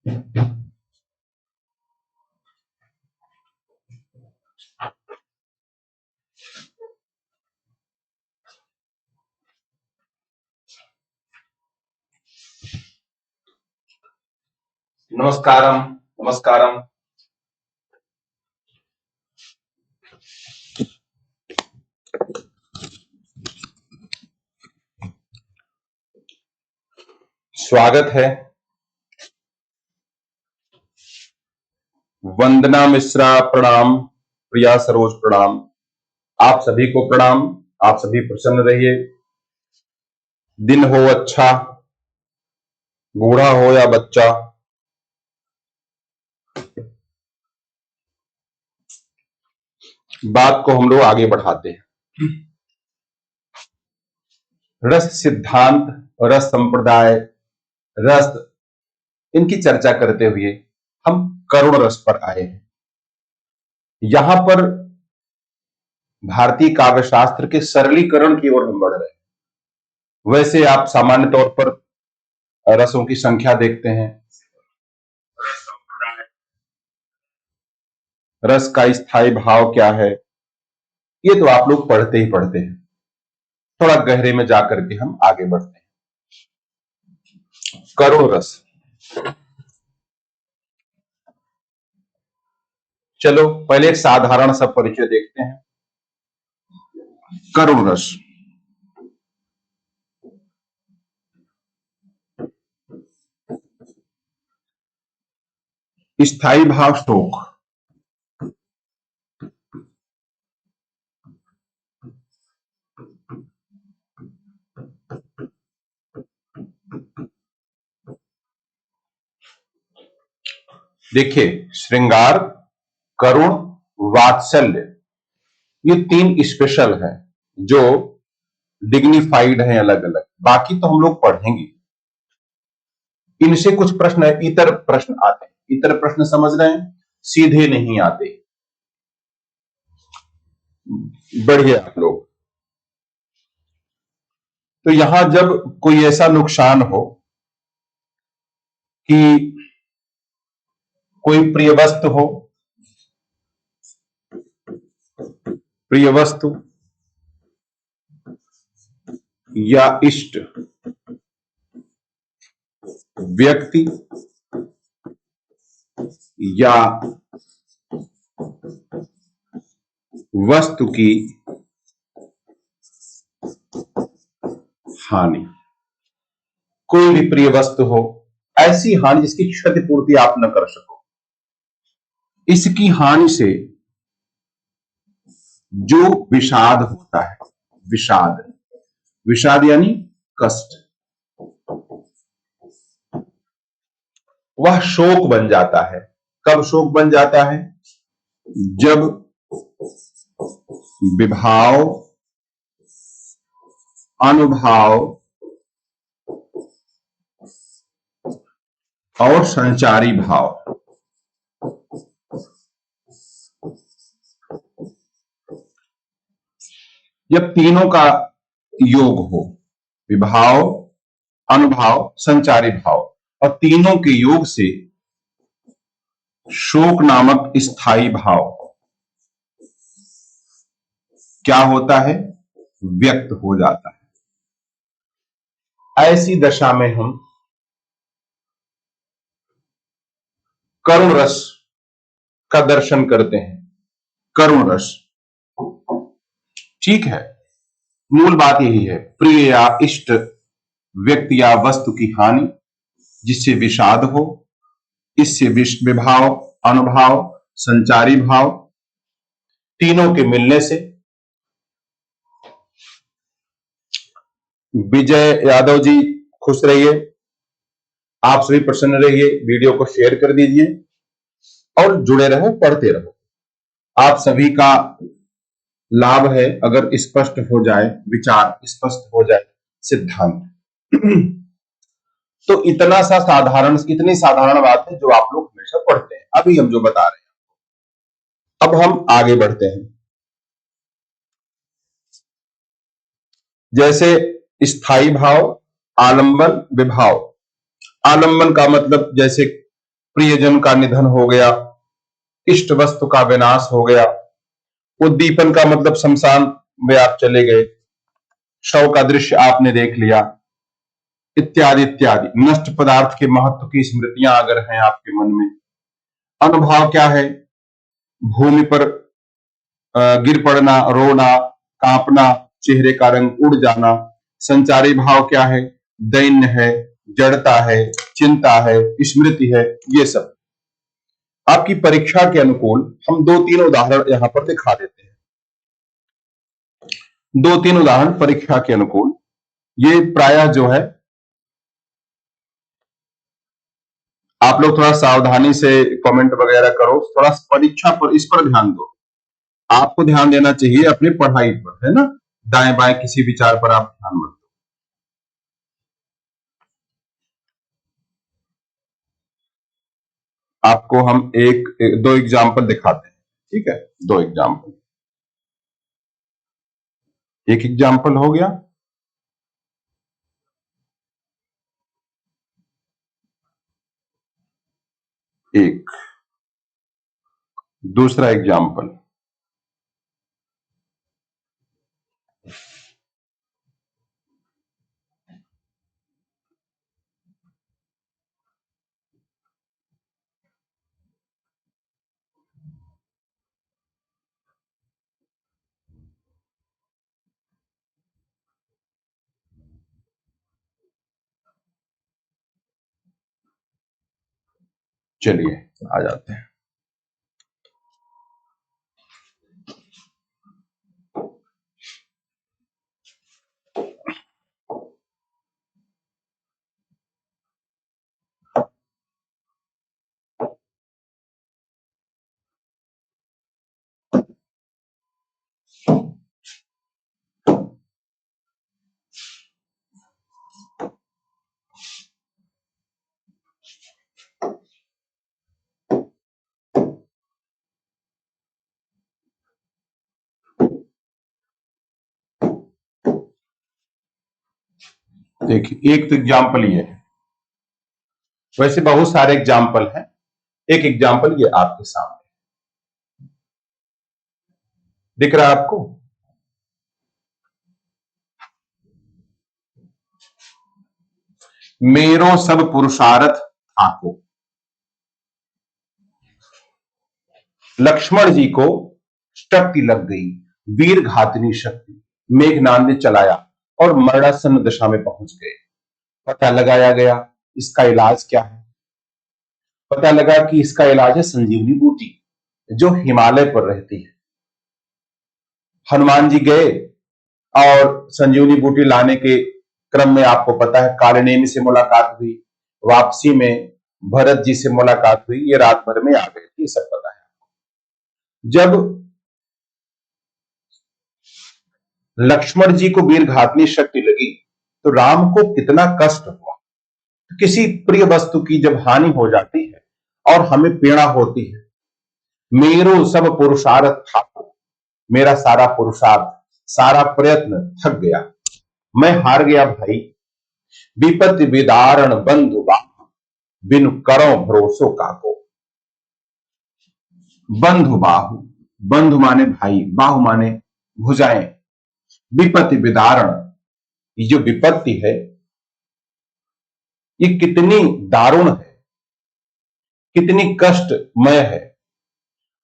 नमस्कारम। नमस्कारम। स्वागत है। वंदना मिश्रा प्रणाम। प्रिया सरोज प्रणाम। आप सभी को प्रणाम। आप सभी प्रसन्न रहिए। दिन हो अच्छा, बूढ़ा हो या बच्चा, बात को हम लोग आगे बढ़ाते हैं। रस सिद्धांत, रस संप्रदाय, रस, इनकी चर्चा करते हुए हम करुण रस पर आए हैं। यहां पर भारतीय काव्य शास्त्र के सरलीकरण की ओर हम बढ़ रहे हैं। वैसे आप सामान्य तौर पर रसों की संख्या देखते हैं। रस का स्थायी भाव क्या है, ये तो आप लोग पढ़ते ही पढ़ते हैं। थोड़ा गहरे में जाकर के हम आगे बढ़ते हैं। करुण रस, चलो पहले एक साधारण सा परिचय देखते हैं। करुण रस, स्थायी भाव शोक। देखिए, श्रृंगार, करुण, वात्सल्य, ये तीन स्पेशल हैं जो डिग्निफाइड हैं अलग अलग। बाकी तो हम लोग पढ़ेंगे। इनसे कुछ प्रश्न, इतर प्रश्न आते हैं। इतर प्रश्न समझ रहे हैं, सीधे नहीं आते। बढ़िए आप लोग। तो यहां जब कोई ऐसा नुकसान हो कि कोई प्रिय वस्तु हो, प्रिय वस्तु या इष्ट व्यक्ति या वस्तु की हानि, कोई भी प्रिय वस्तु हो, ऐसी हानि जिसकी क्षतिपूर्ति आप न कर सको, इसकी हानि से जो विषाद होता है, विषाद, विषाद यानी कष्ट, वह शोक बन जाता है। कब शोक बन जाता है? जब विभाव, अनुभाव और संचारी भाव, जब तीनों का योग हो, विभाव, अनुभाव, संचारी भाव, और तीनों के योग से शोक नामक स्थायी भाव क्या होता है? व्यक्त हो जाता है। ऐसी दशा में हम करुण रस का दर्शन करते हैं। करुण रस, ठीक है। मूल बात यही है, प्रिय या इष्ट व्यक्ति या वस्तु की हानि जिससे विषाद हो, इससे विभाव, अनुभाव, संचारी भाव, तीनों के मिलने से। विजय यादव जी खुश रहिए, आप सभी प्रसन्न रहिए। वीडियो को शेयर कर दीजिए और जुड़े रहो, पढ़ते रहो। आप सभी का लाभ है अगर स्पष्ट हो जाए विचार, स्पष्ट हो जाए सिद्धांत। तो इतना सा साधारण, इतनी साधारण बात है जो आप लोग हमेशा पढ़ते हैं। अभी हम जो बता रहे हैं, अब हम आगे बढ़ते हैं। जैसे स्थायी भाव, आलंबन, विभाव। आलंबन का मतलब जैसे प्रियजन का निधन हो गया, इष्ट वस्तु का विनाश हो गया, उद्दीपन का मतलब शमशान में आप चले गए, शव का दृश्य आपने देख लिया, इत्यादि इत्यादि। नष्ट पदार्थ के महत्व की स्मृतियां अगर हैं आपके मन में। अनुभव क्या है? भूमि पर गिर पड़ना, रोना, कांपना, चेहरे का रंग उड़ जाना। संचारी भाव क्या है? दैन्य है, जड़ता है, चिंता है, स्मृति है, ये सब। आपकी परीक्षा के अनुकूल हम दो तीन उदाहरण यहां पर दिखा देते हैं। दो तीन उदाहरण परीक्षा के अनुकूल। ये प्रायः जो है आप लोग थोड़ा सावधानी से कमेंट वगैरह करो, थोड़ा परीक्षा पर इस पर ध्यान दो। आपको ध्यान देना चाहिए अपनी पढ़ाई पर, है ना? दाएं बाएं किसी विचार पर आप ध्यान मत दो। आपको हम दो एग्जाम्पल दिखाते हैं, ठीक है? दो एग्जाम्पल। एक एग्जाम्पल हो गया। एक दूसरा एग्जाम्पल। चलिए आ जाते हैं। देखिए, एक तो एग्जाम्पल ये है, वैसे बहुत सारे एग्जाम्पल हैं। एक एग्जाम्पल ये आपके सामने दिख रहा है आपको। मेरो सब पुरुषार्थ थाको। लक्ष्मण जी को शक्ति लग गई, वीर घातनी शक्ति। मेघनाद ने चलाया और मरणासन दशा में पहुंच गए। पता लगाया गया इसका इलाज क्या है। पता लगा कि इसका इलाज है संजीवनी बूटी, जो हिमालय पर रहती है। हनुमान जी गए और संजीवनी बूटी लाने के क्रम में आपको पता है कालनेमी से मुलाकात हुई, वापसी में भरत जी से मुलाकात हुई, ये रात भर में आ गए, ये सब पता है। जब लक्ष्मण जी को वीर घातनी शक्ति लगी तो राम को कितना कष्ट हुआ। किसी प्रिय वस्तु की जब हानि हो जाती है और हमें पीड़ा होती है, मेरो सब पुरुषार्थ थाको, मेरा सारा पुरुषार्थ, सारा प्रयत्न थक गया, मैं हार गया भाई। विपत्ति विदारण बंधु बाहु, बिनु करो भरोसो काको। बंधु बाहु, बंधु माने भाई, बाहु माने भुजाएं। विपत्ति विदारण, ये जो विपत्ति है ये कितनी दारुण है, कितनी कष्टमय है।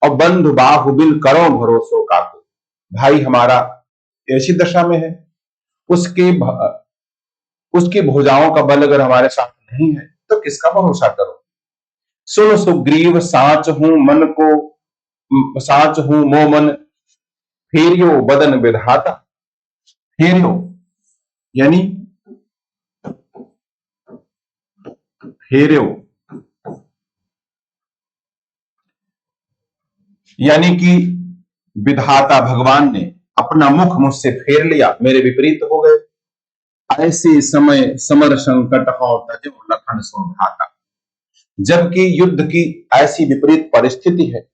और बंधु बाहु बिन करो भरोसो काको, भाई हमारा ऐसी दशा में है, उसकी भुजाओं का बल अगर हमारे साथ नहीं है तो किसका भरोसा करो। सुन सुग्रीव साच हूं मन को, साच हूं मो मन, फेरियो बदन विधाता। फेरियो यानी फेरियो यानी कि विधाता भगवान ने अपना मुख मुझसे फेर लिया, मेरे विपरीत हो गए। ऐसे समय समर संकट हो तजो लखन सुधाता। जबकि युद्ध की ऐसी विपरीत परिस्थिति है,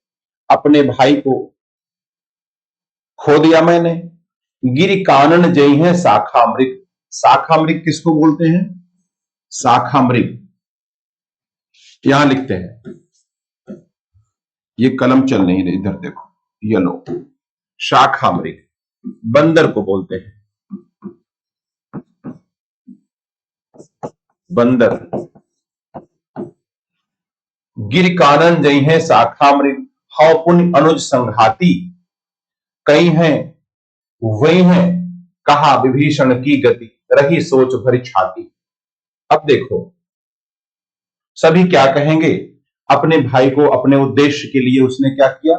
अपने भाई को खो दिया मैंने। गिरि कानन जई है शाखा मृग। शाखा मृग किसको बोलते हैं? शाखा मृग यहां लिखते हैं, ये कलम चल नहीं रही, इधर देखो, ये लो, शाखा मृग बंदर को बोलते हैं, बंदर। गिर कानन जई है शाखा मृग, हौ पुण्य अनुज संघाती, कई हैं वही हैं कहा विभीषण की गति, रही सोच भरी छाती। अब देखो, सभी क्या कहेंगे, अपने भाई को अपने उद्देश्य के लिए उसने क्या किया,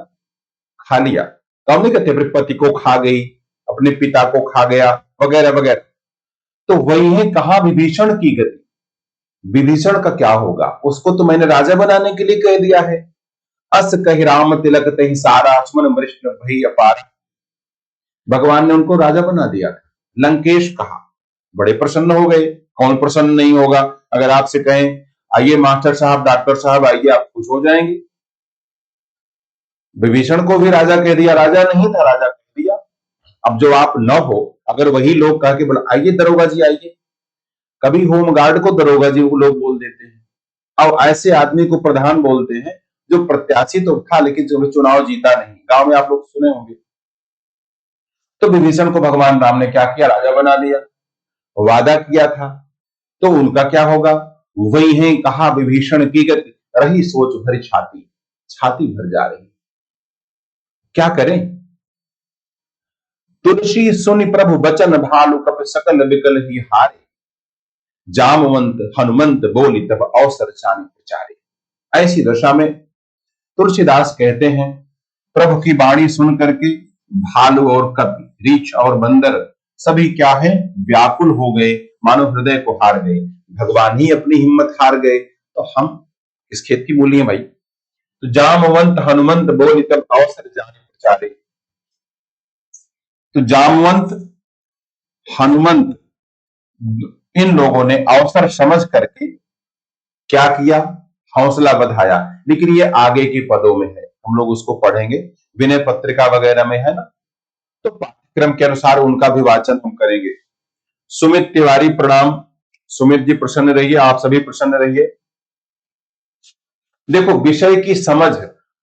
खा लिया। तो हम नहीं कहते अपने पति को खा गई, अपने पिता को खा गया, वगैरह वगैरह। तो वही है कहा विभीषण की गति, विभीषण का क्या होगा, उसको तो मैंने राजा बनाने के लिए कह दिया है। अस कहि राम तिलक तहि सारा, सुमन वरिष्ठ भई अपार। भगवान ने उनको राजा बना दिया था। लंकेश कहा, बड़े प्रसन्न हो गए, कौन प्रसन्न नहीं होगा। अगर आपसे कहें आइए मास्टर साहब, डॉक्टर साहब आइए, आप खुश हो जाएंगे। विभीषण को भी राजा कह दिया, राजा नहीं था राजा कह दिया। अब जो आप न हो, अगर वही लोग कह के बोला आइए दरोगा जी आइए, कभी होमगार्ड को दरोगा जी वो लोग बोल देते हैं, अब ऐसे आदमी को प्रधान बोलते हैं जो प्रत्याशी तो था लेकिन जो चुनाव जीता नहीं। गांव में आप लोग सुने होंगे। तो विभीषण को भगवान राम ने क्या किया, राजा बना दिया। वादा किया था, तो उनका क्या होगा, वही है कहा विभीषण की गति, रही सोच भरी छाती, छाती भर जा रही। क्या करें, तुलसी सुनि प्रभु बचन भालु, कप सकल विकल ही हारे, जामवंत हनुमंत बोली तब अवसर चानी प्रचारे। ऐसी दशा में तुलसीदास कहते हैं, प्रभु की वाणी सुन करके भालू और कपि, रीछ और बंदर सभी क्या है, व्याकुल हो गए, मानो हृदय को हार गए। भगवान ही अपनी हिम्मत हार गए, तो हम इस खेत की मूली है भाई। तो जामवंत हनुमंत बोली तब अवसर जाने प्रचारे। तो जामवंत हनुमंत इन लोगों ने अवसर समझ करके क्या किया, हौसला बढ़ाया। लेकिन ये आगे के पदों में है, हम लोग उसको पढ़ेंगे, विनय पत्रिका वगैरह में है ना, तो पाठ्यक्रम के अनुसार उनका भी वाचन हम करेंगे। सुमित तिवारी प्रणाम, सुमित जी प्रसन्न रहिए, आप सभी प्रसन्न रहिए। देखो, विषय की समझ,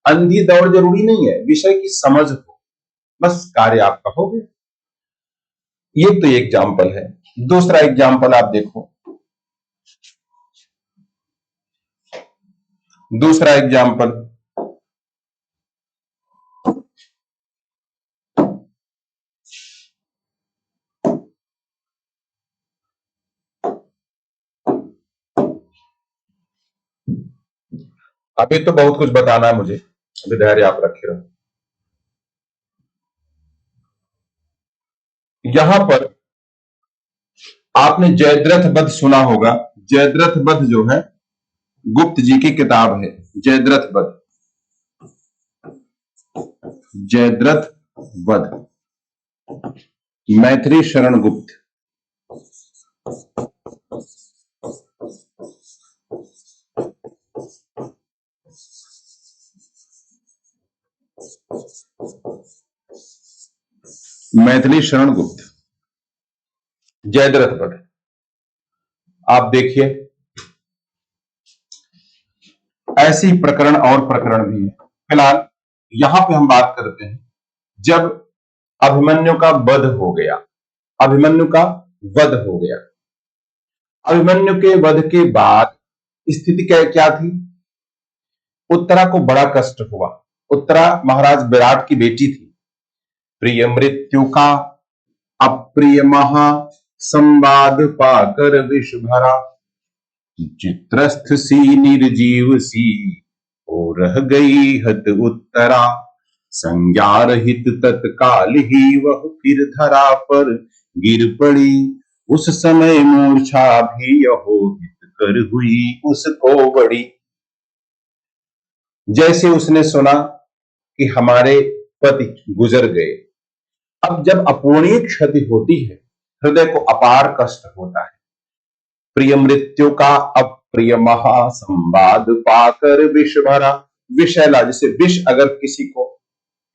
अंधी दौड़ जरूरी नहीं है, विषय की समझ हो, बस कार्य आपका हो गया। ये तो एग्जाम्पल है। दूसरा एग्जाम्पल आप देखो, दूसरा एग्जाम्पल, अभी तो बहुत कुछ बताना है मुझे, अभी धैर्य आप रखे रहो। यहां पर आपने जयद्रथ वध सुना होगा। जयद्रथ वध जो है गुप्त जी की किताब है, जयद्रथ वध, जयद्रथ वध, मैथिली शरण गुप्त। मैथिली शरण गुप्त, जयद्रथ वध, आप देखिए। ऐसी प्रकरण और प्रकरण भी है। फिलहाल यहां पे हम बात करते हैं, जब अभिमन्यु का वध हो गया, अभिमन्यु का वध हो गया, अभिमन्यु के वध के बाद स्थिति क्या थी, उत्तरा को बड़ा कष्ट हुआ। उत्तरा महाराज विराट की बेटी थी। प्रिय मृत्यु का अप्रिय महा, संवाद पाकर विष भरा, चित्रस्थ सी निर्जीव सी, हो रह गई हत उत्तरा, संज्ञा रहित तत्काल ही वह फिर धरा पर गिर पड़ी, उस समय मूर्छा भी यहो हित कर हुई उसको बड़ी। जैसे उसने सुना कि हमारे पति गुजर गए, अब जब अपूर्णीय क्षति होती है, हृदय को अपार कष्ट होता है। प्रिय मृत्यु का अप्रिय महा, संवाद पाकर विष भरा, विषैला, जैसे विष अगर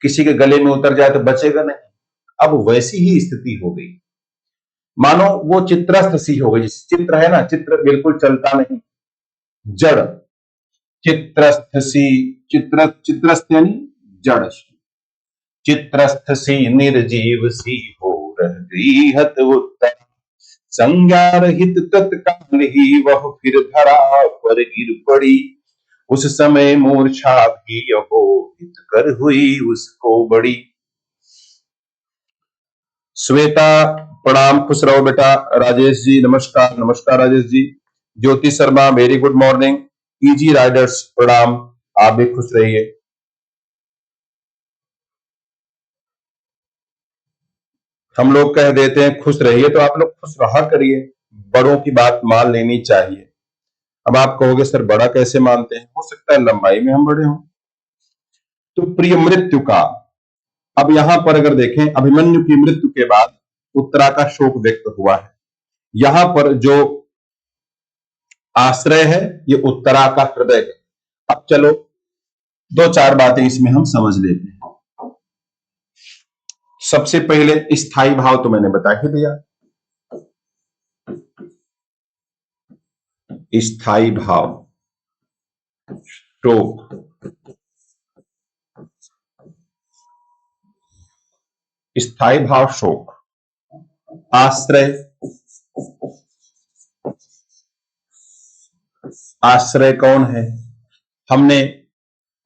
किसी के गले में उतर जाए तो बचेगा नहीं, अब वैसी ही स्थिति हो गई। मानो वो चित्रस्थ सी हो गई। चित्र है ना, चित्र बिल्कुल चलता नहीं, जड़, चित्रस्थ सी, चित्रस्थ यानी जड़, चित्रस्थ सी निर्जीव सी हो रह गई हत उत्तर, संज्ञा रहित तत्काल ही वह फिर धरा पर गिर पड़ी, उस समय मूर्छा भी यहो हित कर हुई उसको बड़ी। श्वेता प्रणाम, खुश रहो बेटा। राजेश जी नमस्कार, नमस्कार Rajesh ji. Jyoti Sharma very good morning. Easy riders प्रणाम, आप भी खुश रहिए। हम लोग कह देते हैं खुश रहिए, तो आप लोग खुश रहा करिए, बड़ों की बात मान लेनी चाहिए। अब आप कहोगे सर बड़ा कैसे मानते हैं, हो सकता है लंबाई में हम बड़े हों। तो प्रिय मृत्यु का, अब यहां पर अगर देखें, अभिमन्यु की मृत्यु के बाद उत्तरा का शोक व्यक्त हुआ है। यहां पर जो आश्रय है ये उत्तरा का हृदय है। अब चलो दो चार बातें इसमें हम समझ लेते हैं। सबसे पहले स्थायी भाव तो मैंने बता ही दिया, स्थायी भाव शोक, स्थायी भाव शोक, आश्रय, आश्रय कौन है, हमने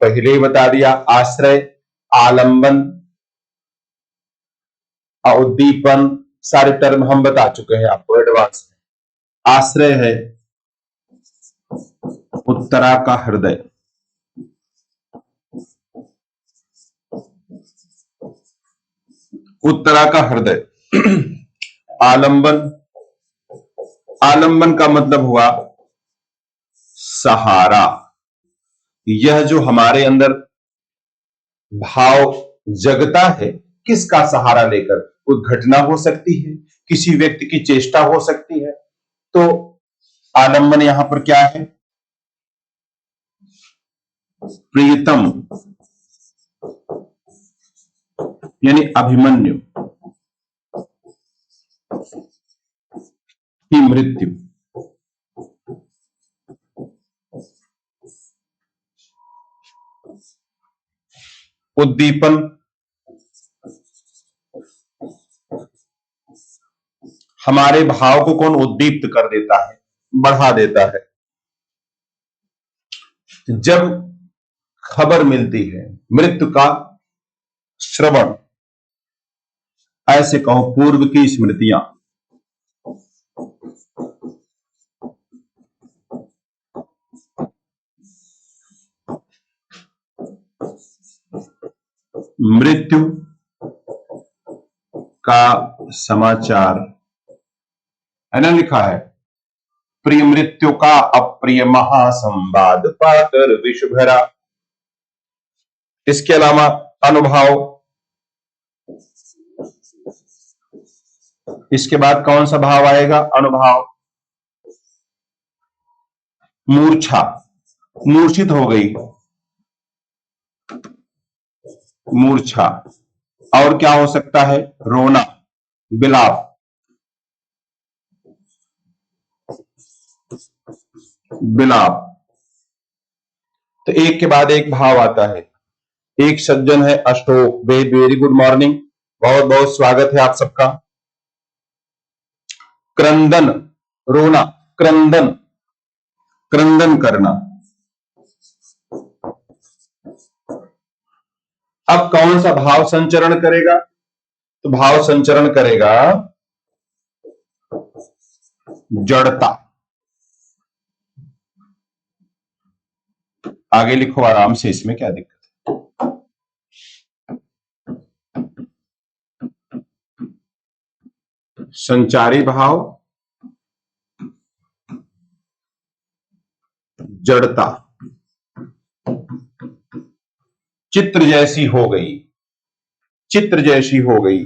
पहले ही बता दिया। आश्रय, आलंबन, उद्दीपन, सारे टर्म हम बता चुके हैं आपको एडवांस में। आश्रय है उत्तरा का हृदय, उत्तरा का हृदय। आलंबन, आलंबन का मतलब हुआ सहारा। यह जो हमारे अंदर भाव जगता है, किसका सहारा लेकर, कोई घटना हो सकती है, किसी व्यक्ति की चेष्टा हो सकती है। तो आलंबन यहां पर क्या है, प्रियतम यानी अभिमन्यु की मृत्यु, उद्दीपन, हमारे भाव को कौन उद्दीप्त कर देता है, बढ़ा देता है। जब खबर मिलती है मृत्यु का श्रवण, ऐसे कहो पूर्व की स्मृतियां, मृत्यु का समाचार है ना, लिखा है प्रिय मृत्यु का अप्रिय महासंवाद पाकर विष भरा। इसके अलावा अनुभाव, इसके बाद कौन सा भाव आएगा, अनुभाव। मूर्छा, मूर्छित हो गई, मूर्छा। और क्या हो सकता है, रोना, विलाप, विलाप। तो एक के बाद एक भाव आता है। एक सज्जन है अशोक, वेरी गुड मॉर्निंग, बहुत बहुत स्वागत है आप सबका। क्रंदन, रोना, क्रंदन, क्रंदन करना। अब कौन सा भाव संचरण करेगा, तो भाव संचरण करेगा जड़ता। आगे लिखो आराम से, इसमें क्या दिक्कत है। संचारी भाव जड़ता, चित्र जैसी हो गई, चित्र जैसी हो गई।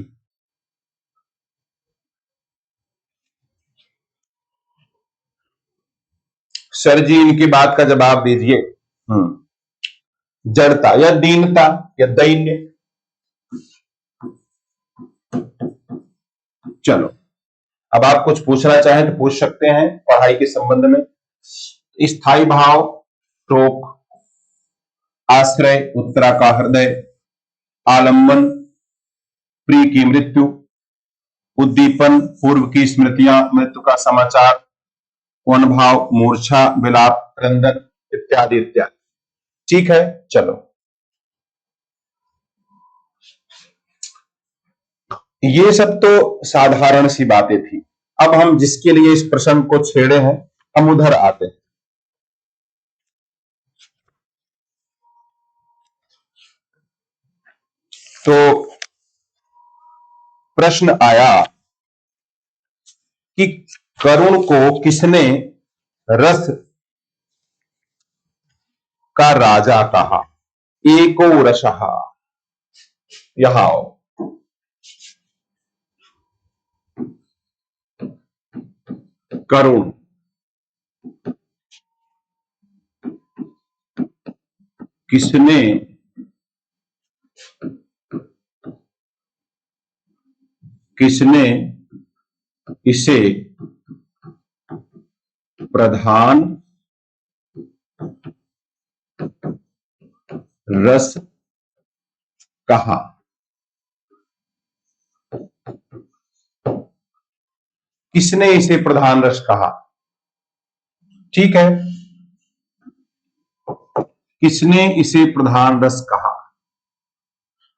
सर जी इनकी बात का जवाब दीजिए। जड़ता या दीनता या दैन्य। चलो अब आप कुछ पूछना चाहें तो पूछ सकते हैं पढ़ाई के संबंध में। स्थायी भाव शोक, आश्रय उत्तरा का हृदय, आलंबन प्रिय की मृत्यु, उद्दीपन पूर्व की स्मृतियां मृत्यु का समाचार, वनभाव मूर्छा विलाप क्रंदन इत्यादि इत्यादि। ठीक है, चलो ये सब तो साधारण सी बातें थी। अब हम जिसके लिए इस प्रसंग को छेड़े हैं हम उधर आते हैं। तो प्रश्न आया कि करुण को किसने रस का राजा कहा? एको रसः। यहां आओ। करुण किसने किसने इसे प्रधान रस कहा? किसने इसे प्रधान रस कहा? ठीक है, किसने इसे प्रधान रस कहा?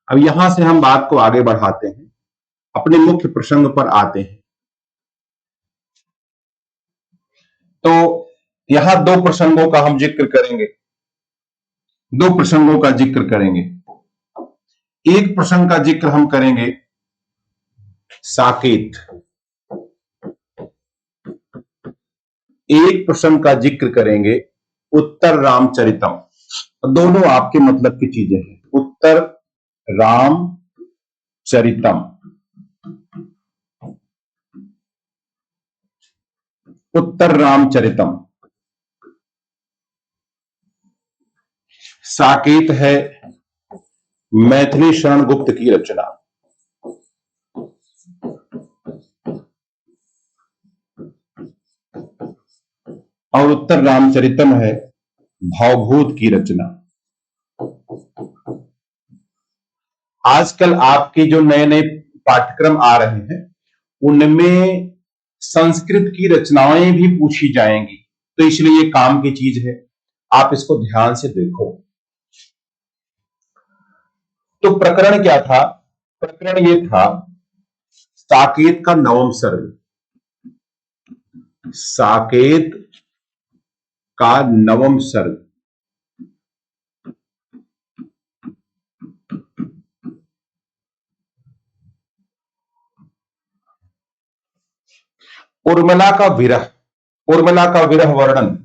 अब यहां से हम बात को आगे बढ़ाते हैं, अपने मुख्य प्रसंग पर आते हैं। तो यहां दो प्रसंगों का हम जिक्र करेंगे, दो प्रसंगों का जिक्र करेंगे। एक प्रसंग का जिक्र हम करेंगे साकेत, एक प्रसंग का जिक्र करेंगे उत्तर रामचरितम। दोनों आपके मतलब की चीजें हैं। उत्तर रामचरितम, उत्तर रामचरितम। साकेत है मैथिली शरण गुप्त की रचना, और उत्तर रामचरितम है भावभूत की रचना। आजकल आपके जो नए नए पाठ्यक्रम आ रहे हैं उनमें संस्कृत की रचनाएं भी पूछी जाएंगी, तो इसलिए ये काम की चीज है, आप इसको ध्यान से देखो। तो प्रकरण क्या था? प्रकरण ये था साकेत का नवम सर्ग, साकेत का नवम सर्ग। उर्मिला का विरह, उर्मिला का विरह वर्णन।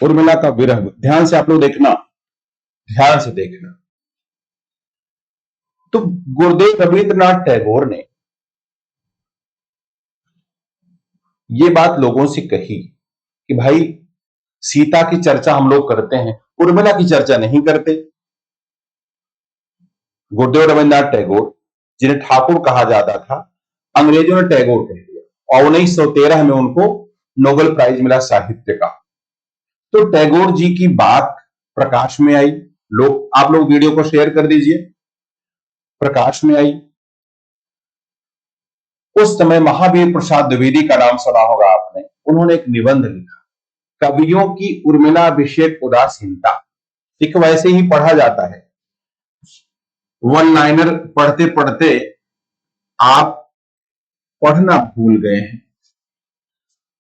उर्मिला का विरह, ध्यान से आप लोग देखना, ध्यान से देखना। तो गुरुदेव रविंद्रनाथ टैगोर ने ये बात लोगों से कही कि भाई सीता की चर्चा हम लोग करते हैं, उर्मिला की चर्चा नहीं करते। गुरुदेव रविंद्रनाथ टैगोर, जिन्हें ठाकुर कहा जाता था, अंग्रेजों ने टैगोर कह दिया और 1913 में उनको नोबेल प्राइज मिला साहित्य का। तो टैगोर जी की बात प्रकाश में आई, आप लोग वीडियो को शेयर कर दीजिए, प्रकाश में आई। उस समय महावीर प्रसाद द्विवेदी का नाम सुना होगा आपने, उन्होंने एक निबंध लिखा, कवियों की उर्मिला विषयक उदासीनता। एक वैसे ही पढ़ा जाता है, वन लाइनर पढ़ते पढ़ते आप पढ़ना भूल गए हैं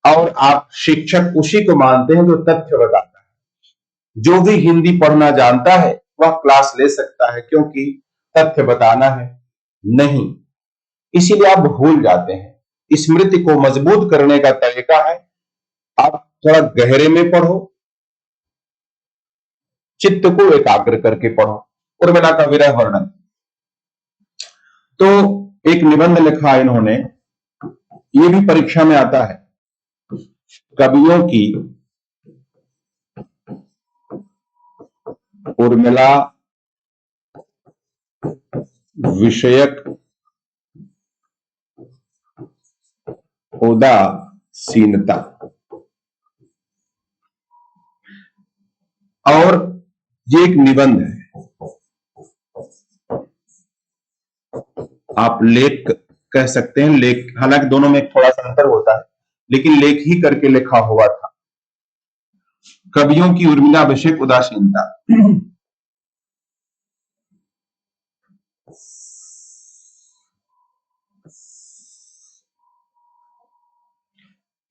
और आप शिक्षक उसी को मानते हैं जो तथ्य बताता है। जो भी हिंदी पढ़ना जानता है वह क्लास ले सकता है क्योंकि तथ्य बताना है, नहीं, इसीलिए आप भूल जाते हैं। स्मृति को मजबूत करने का तरीका है आप थोड़ा गहरे में पढ़ो, चित्त को एकाग्र करके पढ़ो। उर्मिला का विरह वर्णन, तो एक निबंध लिखा इन्होंने, ये भी परीक्षा में आता है, कवियों की उर्मिला विषयक उदासीनता। और ये एक निबंध है, आप लेख कह सकते हैं, लेख, हालांकि दोनों में थोड़ा सा अंतर होता है, लेकिन लेख ही करके लिखा हुआ था। कवियों की उर्मिला विषयक उदासीनता।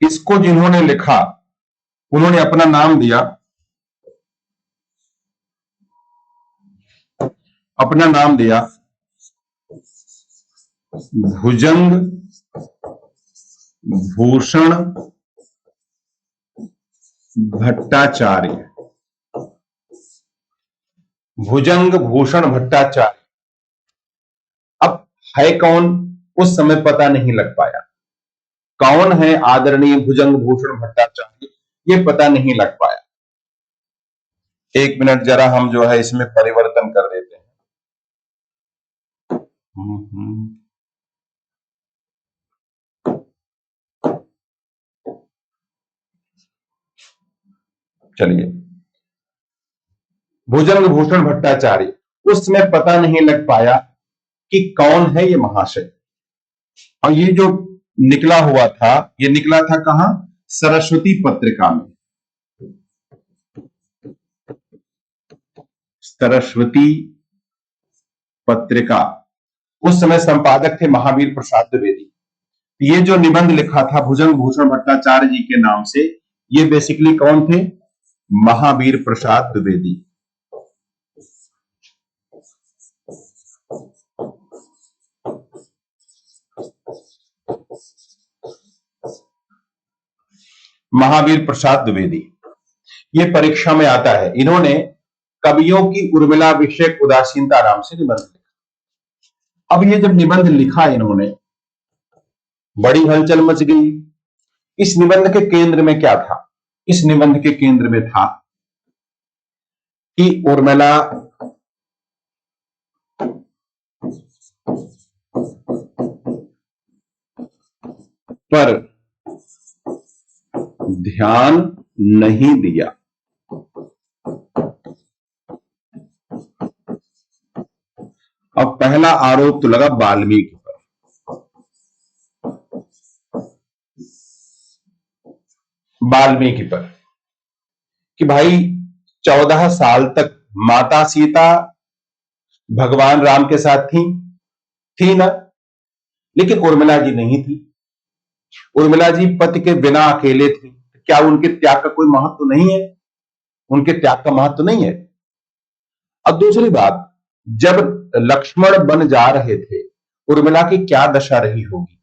इसको जिन्होंने लिखा उन्होंने अपना नाम दिया, भुजंग भूषण भट्टाचार्य। भुजंग भूषण भट्टाचार्य। अब है कौन, उस समय पता नहीं लग पाया। कौन है आदरणीय भुजंग भूषण भट्टाचार्य, ये पता नहीं लग पाया। एक मिनट जरा हम जो है इसमें परिवर्तन कर देते हैं। चलिए, भुजंग भूषण भट्टाचार्य, उसमें पता नहीं लग पाया कि कौन है ये महाशय। और ये जो निकला हुआ था, ये निकला था कहां, सरस्वती पत्रिका में। सरस्वती पत्रिका, उस समय संपादक थे महावीर प्रसाद द्विवेदी। ये जो निबंध लिखा था भुजंग भूषण भट्टाचार्य जी के नाम से, ये बेसिकली कौन थे, महावीर प्रसाद द्विवेदी। महावीर प्रसाद द्विवेदी, ये परीक्षा में आता है। इन्होंने कवियों की उर्मिला विषयक उदासीनता नाम से निबंध लिखा। अब ये जब निबंध लिखा इन्होंने, बड़ी हलचल मच गई। इस निबंध के केंद्र में क्या था, इस निबंध के केंद्र में था कि उर्मिला पर ध्यान नहीं दिया। अब पहला आरोप तो लगा वाल्मीकि पर। वाल्मीकि पर कि भाई 14 साल तक माता सीता भगवान राम के साथ थी ना, लेकिन उर्मिला जी नहीं थी। उर्मिला जी पति के बिना अकेले थी। क्या उनके त्याग का कोई महत्व नहीं है, उनके त्याग का महत्व नहीं है। अब दूसरी बात, जब लक्ष्मण बन जा रहे थे, उर्मिला की क्या दशा रही होगी,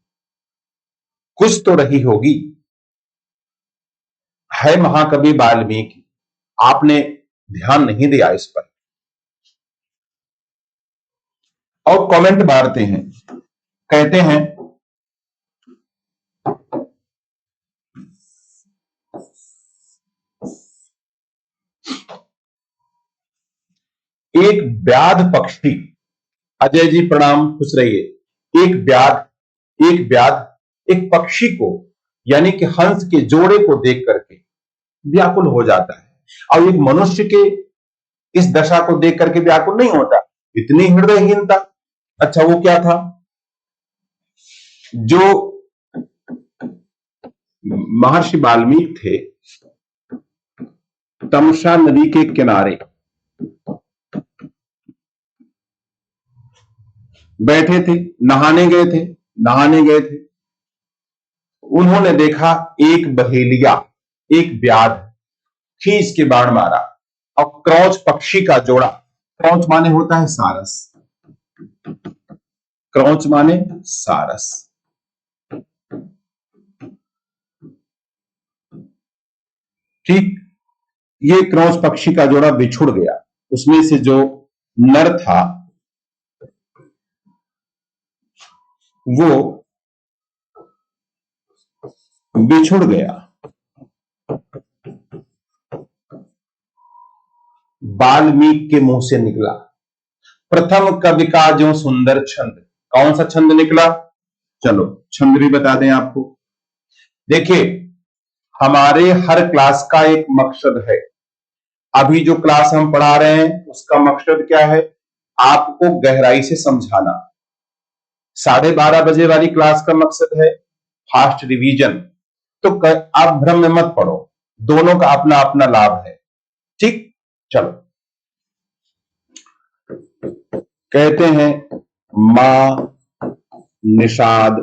कुछ तो रही होगी। है महाकवि वाल्मीकि, आपने ध्यान नहीं दिया इस पर। और कमेंट मारते हैं, कहते हैं एक व्याध पक्षी, अजय जी प्रणाम, खुश रहिए। एक पक्षी को, यानी कि हंस के जोड़े को देख करके व्याकुल हो जाता है, और एक मनुष्य के इस दशा को देख करके व्याकुल नहीं होता। इतनी हृदयहीनता। अच्छा, वो क्या था, जो महर्षि वाल्मीकि थे, तमसा नदी के किनारे बैठे थे, नहाने गए थे। उन्होंने देखा एक बहेलिया, एक व्याध खींच के बाण मारा, और क्रौच पक्षी का जोड़ा, क्रौच माने होता है सारस, क्रौच माने सारस। ठीक, ये क्रौच पक्षी का जोड़ा बिछुड़ गया। उसमें से जो नर था वो बिछुड़ गया। वाल्मीकि के मुंह से निकला, प्रथम कवि का जो सुंदर छंद, कौन सा छंद निकला? चलो छंद भी बता दें आपको। देखिए, हमारे हर क्लास का एक मकसद है। अभी जो क्लास हम पढ़ा रहे हैं उसका मकसद क्या है? आपको गहराई से समझाना। 12:30 बजे वाली क्लास का मकसद है फास्ट रिवीजन। तो आप भ्रम में मत पड़ो, दोनों का अपना अपना लाभ है। ठीक, चलो कहते हैं मां निषाद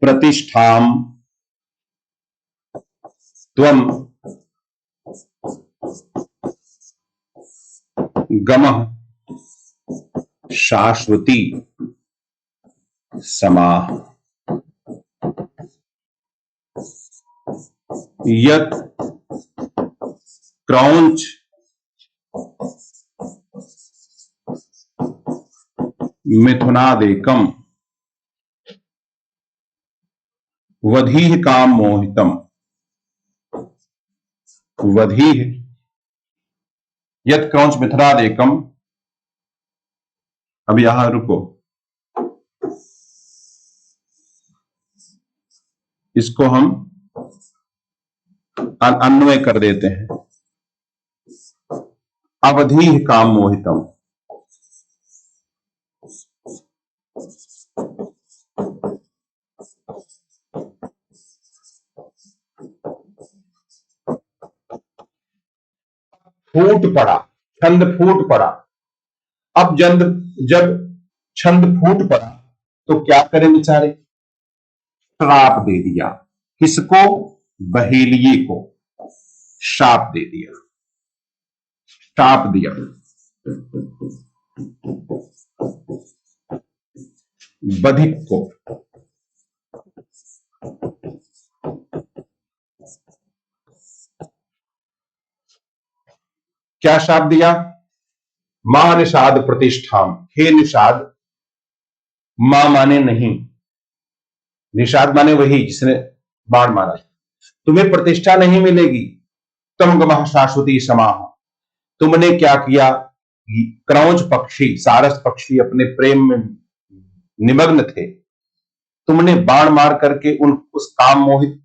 प्रतिष्ठाम त्वम गमः शाश्वती समाः यत् क्रौंच मिथुनादेकम वधीः काम मोहितम। वधीः यत् क्रौंच मिथुनादेकम। अब यहां रुको, इसको हम अन्वय कर देते हैं। अवधीः काम मोहितम। फूट पड़ा, छंद फूट पड़ा। अब जब छंद फूट पड़ा तो क्या करें बेचारे? श्राप दे दिया। किसको? बहेलिये को शाप दे दिया, शाप दिया। बधिक को क्या शाप दिया? मां निषाद प्रतिष्ठाम। हे निषाद, मां माने नहीं, निषाद माने वही जिसने बाण मारा, तुम्हें प्रतिष्ठा नहीं मिलेगी। तुम गमः शाश्वती समाः। तुमने क्या किया? क्रौंच पक्षी, सारस पक्षी अपने प्रेम में निमग्न थे, तुमने बाण मार करके उस काम मोहित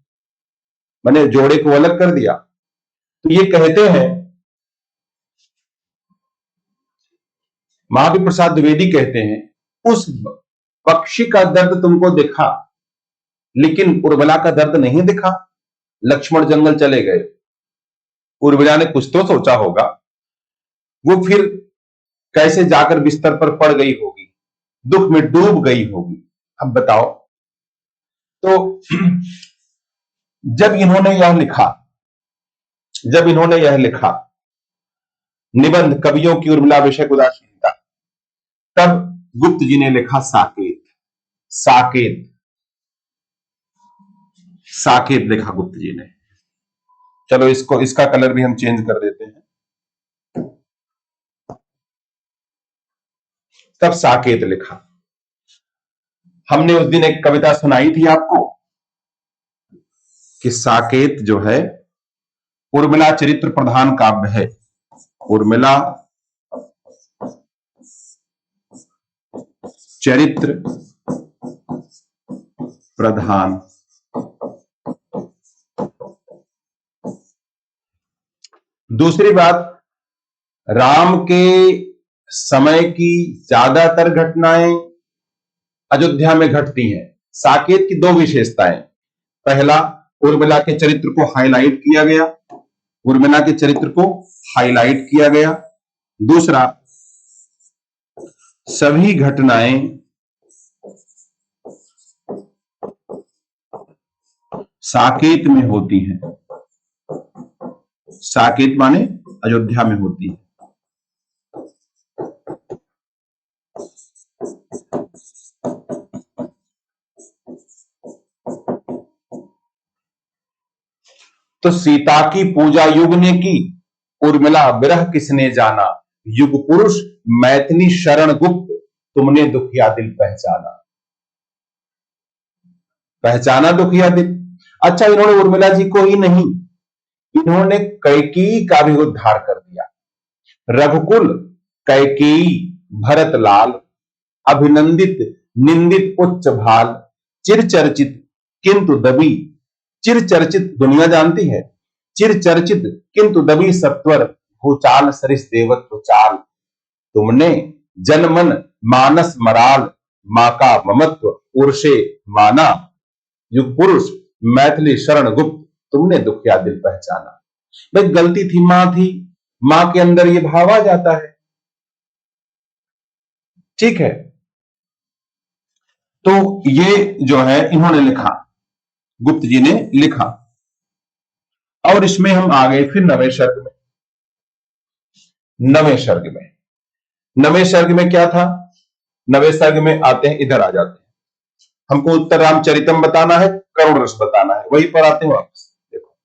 मैंने जोड़े को अलग कर दिया। तो ये कहते हैं, महावीर प्रसाद द्विवेदी कहते हैं, उस पक्षी का दर्द तुमको दिखा लेकिन उर्मिला का दर्द नहीं दिखा। लक्ष्मण जंगल चले गए, उर्मिला ने कुछ तो सोचा होगा, वो फिर कैसे जाकर बिस्तर पर पड़ गई होगी, दुख में डूब गई होगी। अब बताओ, तो जब इन्होंने यह लिखा निबंध कवियों की उर्मिला विषय उदासीनता, तब गुप्त जी ने लिखा साकेत। साकेत, साकेत लिखा गुप्त जी ने। चलो इसका कलर भी हम चेंज कर देते हैं। तब साकेत लिखा। हमने उस दिन एक कविता सुनाई थी आपको कि साकेत जो है उर्मिला चरित्र प्रधान काव्य है। उर्मिला चरित्र प्रधान। दूसरी बात, राम के समय की ज्यादातर घटनाएं अयोध्या में घटती हैं। साकेत की दो विशेषताएं, पहला, उर्मिला के चरित्र को हाईलाइट किया गया, उर्मिला के चरित्र को हाईलाइट किया गया। दूसरा, सभी घटनाएं साकेत में होती हैं। साकेत माने अयोध्या में होती है। तो सीता की पूजा युग ने की, उर्मिला विरह किसने जाना, युग पुरुष मैथिली शरण गुप्त, तुमने दुखिया दिल पहचाना। पहचाना दुखिया दिल। अच्छा, इन्होंने उर्मिला जी को ही नहीं, इन्होंने कैकेयी का भी उद्धार कर दिया। रघुकुल, कैकेयी, भरतलाल, अभिनंदित, निंदित उच्च भाल, चिर चर्चित किंतु दबी, चिर चर्चित दुनिया जानती है, चिर चर्चित किंतु दबी सत्वर, भूचाल सरिस देवत्व चाल। तुमने जनमन मानस मराल, मां का ममत्व उर्षे माना। युग पुरुष मैथिली शरण गुप्त, तुमने दुखिया दिल पहचाना। भाई गलती थी, मां थी, मां के अंदर ये भाव आ जाता है। ठीक है, तो ये जो है इन्होंने लिखा, गुप्त जी ने लिखा। और इसमें हम आ गए फिर नवे सर्ग में। नवे सर्ग में, नवे सर्ग में क्या था? नवे सर्ग में आते हैं, इधर आ जाते हैं। हमको उत्तर रामचरितम बताना है, करुण रस बताना है, वहीं पर आते हैं वापस। देखो,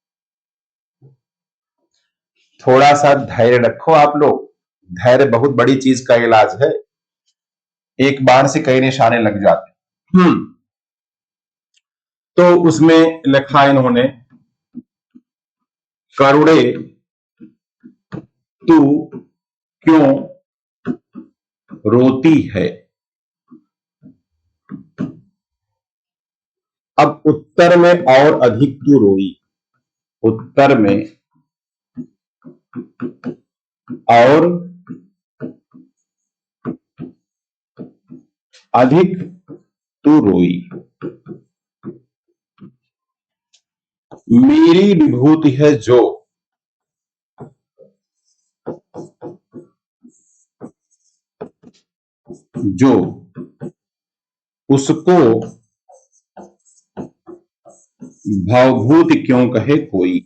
थोड़ा सा धैर्य रखो आप लोग। धैर्य बहुत बड़ी चीज का इलाज है, एक बार से कई निशाने लग जाते हैं। तो उसमें लिखा इन्होंने, करुणे तू क्यों रोती है। अब उत्तर में और अधिक तू रोई, उत्तर में और अधिक तू रोई, मेरी विभूति है जो, जो उसको भवभूति क्यों कहे कोई।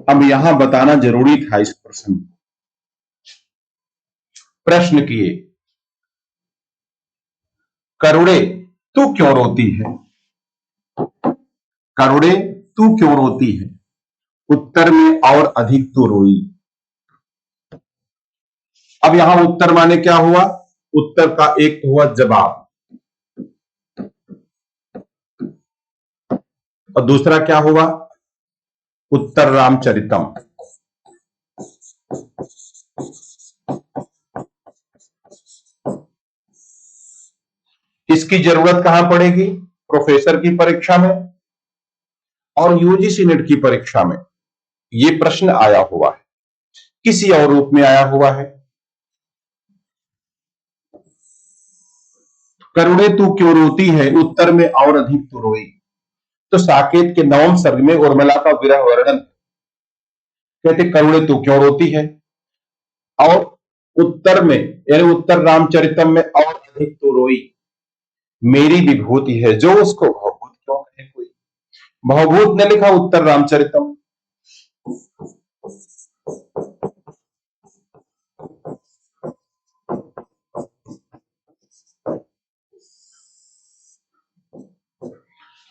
अब यहां बताना जरूरी था इस प्रश्न को। प्रश्न किए, करुणे तू क्यों रोती है, करुणे तू क्यों रोती है, उत्तर में और अधिक तू रोई। अब यहां उत्तर माने क्या हुआ? उत्तर का एक हुआ जवाब, और दूसरा क्या हुआ? उत्तर रामचरितम। इसकी जरूरत कहां पड़ेगी? प्रोफेसर की परीक्षा में और यूजीसी नेट की परीक्षा में यह प्रश्न आया हुआ है, किसी और रूप में आया हुआ है। करुणे तू क्यों रोती है, उत्तर में और अधिक तू रोई। तो साकेत के नवम सर्ग में उर्मिला का विरह वर्णन, कहते करुणे तू क्यों रोती है, और उत्तर में यानी उत्तर रामचरितम में और अधिक तू रोई, मेरी विभूति है जो उसको भवभूत क्यों कहे कोई। भवभूत ने लिखा उत्तर रामचरितम।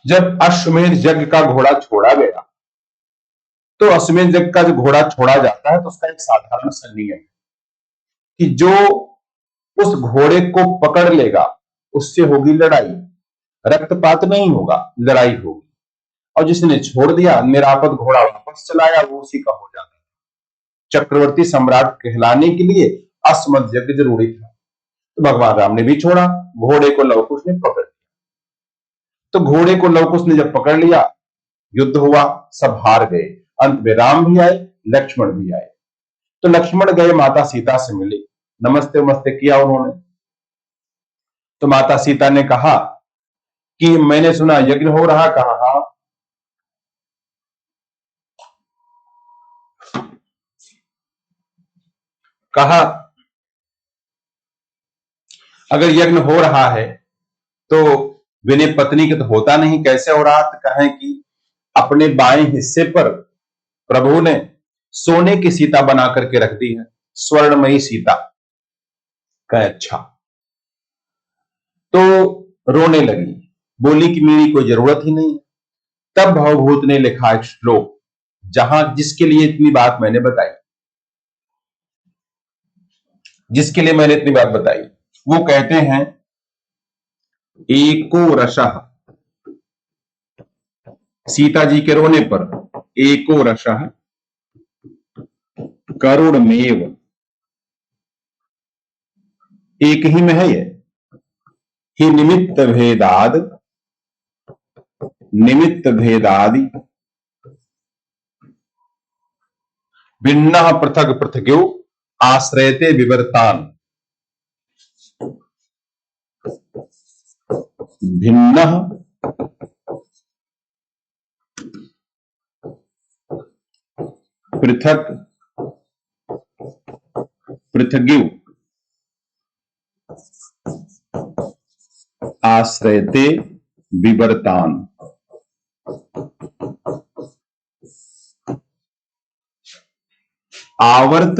जब अश्वमेध यज्ञ का घोड़ा छोड़ा गया, तो अश्वमेध यज्ञ का जो घोड़ा छोड़ा जाता है तो उसका एक साधारण सा नियम है कि जो उस घोड़े को पकड़ लेगा उससे होगी लड़ाई, रक्तपात नहीं होगा, लड़ाई होगी। और जिसने छोड़ दिया, निरापद घोड़ा वापस चलाया, वो उसी का हो जाता है। चक्रवर्ती सम्राट कहलाने के लिए अश्वमेध यज्ञ जरूरी था। तो भगवान राम ने भी छोड़ा, घोड़े को लव कुश ने पकड़ लिया। तो घोड़े को लव कुश ने जब पकड़ लिया, युद्ध हुआ, सब हार गए। अंत में राम भी आए, लक्ष्मण भी आए। तो लक्ष्मण गए, माता सीता से मिले, नमस्ते नमस्ते किया उन्होंने। तो माता सीता ने कहा कि मैंने सुना यज्ञ हो रहा। कहा हाँ। कहा अगर यज्ञ हो रहा है तो विनय पत्नी के तो होता नहीं, कैसे हो रहा? तो कहें कि अपने बाएं हिस्से पर प्रभु ने सोने की सीता बना करके रख दी है, स्वर्णमयी सीता। कहे अच्छा। तो रोने लगी, बोली कि मेरी कोई जरूरत ही नहीं। तब भवभूत ने लिखा एक श्लोक, जहां जिसके लिए इतनी बात मैंने बताई, जिसके लिए मैंने इतनी बात बताई, वो कहते हैं एको रसः, सीता जी के रोने पर एको रसः करुणमेव, एक ही में है ये। ही निमित्त भेदाद, निमित्त भेदादि भिन्नः पृथक पृथग्यो आश्रयते विवर्तान, भिन्नः पृथक पृथग्यो आश्रयते विवर्तान। आवर्त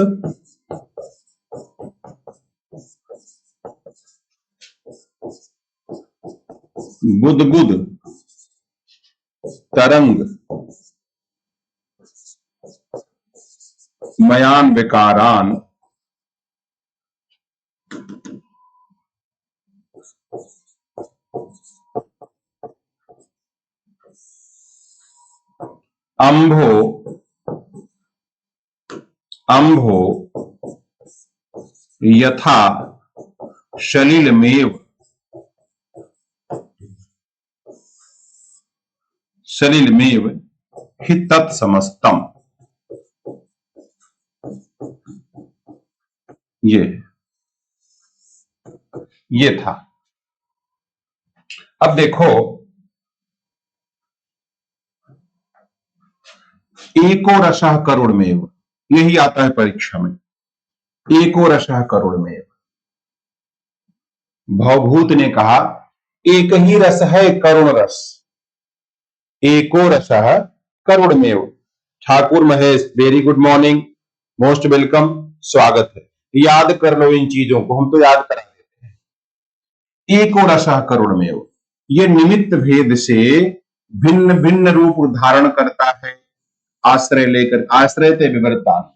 बुदबुद तरंग मयान विकारान अंभो अंभो यथा सलिलमेव, सलिलमेव हि तत्समस्तम। ये था। अब देखो, एको रसः करुणमेव, यही आता है परीक्षा में। एको रसः करुणमेव, भवभूत ने कहा एक ही रस है करुण रस, एको रसः करुणमेव। Thakur Mahesh, very good morning, most welcome, स्वागत है। याद कर लो इन चीजों को, हम तो याद करा देते हैं। एको रसः करुणमेव, ये निमित्त भेद से भिन्न भिन्न रूप धारण करता है आश्रय लेकर, आश्रय ते विवर्तान।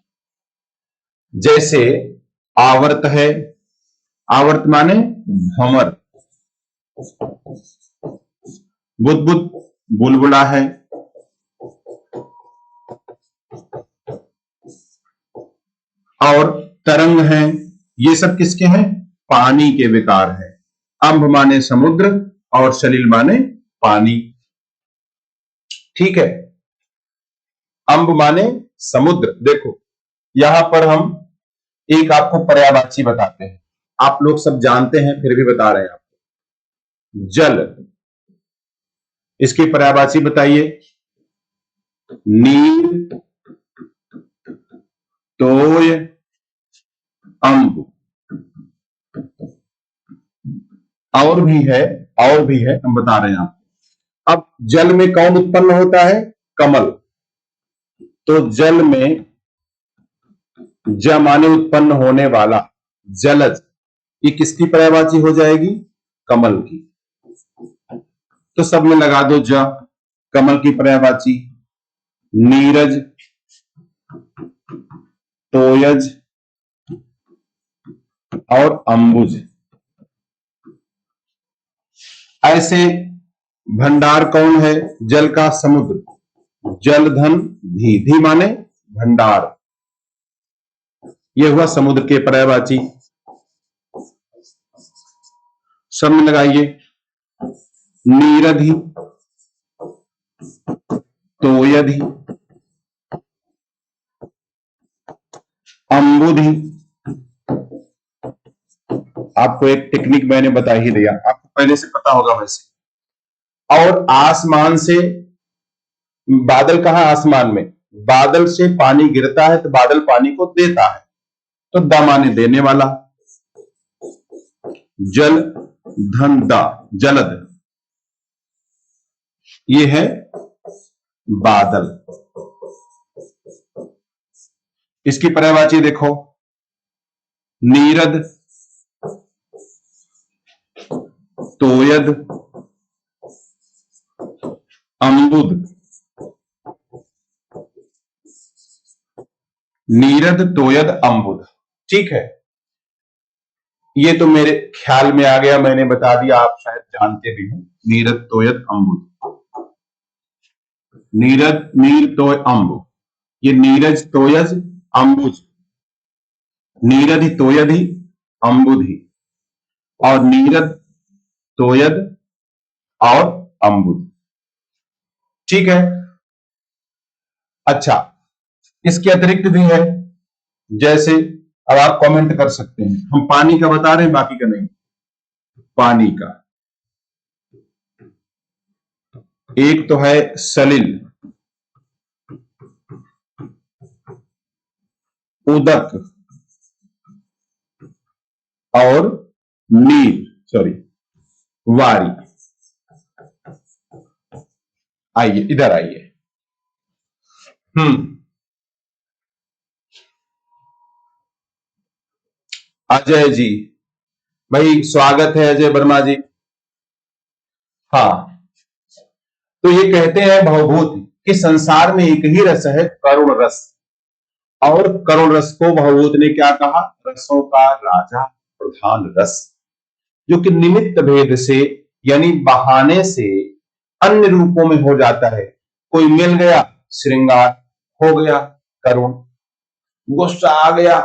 जैसे आवर्त है, आवर्त माने भंवर, बुदबुद बुलबुला है, और तरंग है, ये सब किसके हैं? पानी के विकार है। अंब माने समुद्र और सलिल माने पानी, ठीक है। अंब माने समुद्र। देखो यहां पर हम एक आपको पर्यायवाची बताते हैं, आप लोग सब जानते हैं फिर भी बता रहे हैं आपको। जल, इसकी पर्यायवाची बताइए। नीर, तोय, अंब। और भी है, और भी है, हम बता रहे हैं आपको। अब जल में कौन उत्पन्न होता है? कमल। तो जल में ज माने उत्पन्न होने वाला, जलज, ये किसकी पर्यायवाची हो जाएगी? कमल की। तो सब में लगा दो ज, कमल की पर्यायवाची। नीरज, तोयज और अंबुज। ऐसे भंडार कौन है? जल का समुद्र, जलधन धी, धी माने भंडार, यह हुआ समुद्र के पर्यायवाची। सब में लगाइए। नीरधि, तोयधि, अंबुधि। आपको एक टेक्निक मैंने बता ही दिया, आपको पहले से पता होगा वैसे। और आसमान से, बादल कहां? आसमान में। बादल से पानी गिरता है तो बादल पानी को देता है, तो द माने देने वाला। जल धन दा, जलद, ये है बादल। इसकी पर्यायवाची देखो। नीरद, तोयद, अंबुद। नीरद, तोयद, अंबुद, ठीक है। ये तो मेरे ख्याल में आ गया, मैंने बता दिया, आप शायद जानते भी हो। नीरद तोयद अम्बुज, नीरद नीर तोय अम्बु, ये नीरज तोयज अम्बुज, नीरद ही तोयद ही अम्बुद ही, और नीरद तोयद और अम्बुद। ठीक है। अच्छा, इसके अतिरिक्त भी है, जैसे अब आप कमेंट कर सकते हैं, हम पानी का बता रहे हैं, बाकी का नहीं। पानी का एक तो है सलिल, उदक और नीर, सॉरी वारी। आइए इधर आइए। अजय जी, भाई स्वागत है अजय वर्मा जी। हाँ, तो ये कहते हैं भवभूति कि संसार में एक ही रस है, करुण रस, और करुण रस को भवभूत ने क्या कहा? रसों का राजा, प्रधान रस, जो कि निमित्त भेद से यानी बहाने से अन्य रूपों में हो जाता है। कोई मिल गया श्रृंगार, हो गया करुण, गुस्सा आ गया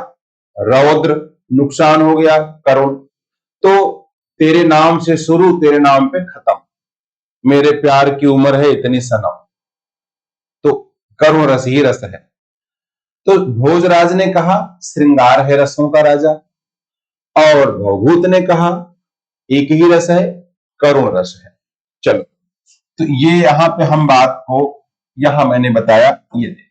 रौद्र, नुकसान हो गया करुण। तो तेरे नाम से शुरू, तेरे नाम पे खत्म, मेरे प्यार की उम्र है इतनी सनम, तो करुण रस ही रस है। तो भोजराज ने कहा श्रृंगार है रसों का राजा, और भवभूत ने कहा एक ही रस है, करुण रस है। चलो, तो ये यहां पे हम बात को, यहां मैंने बताया, ये देखो।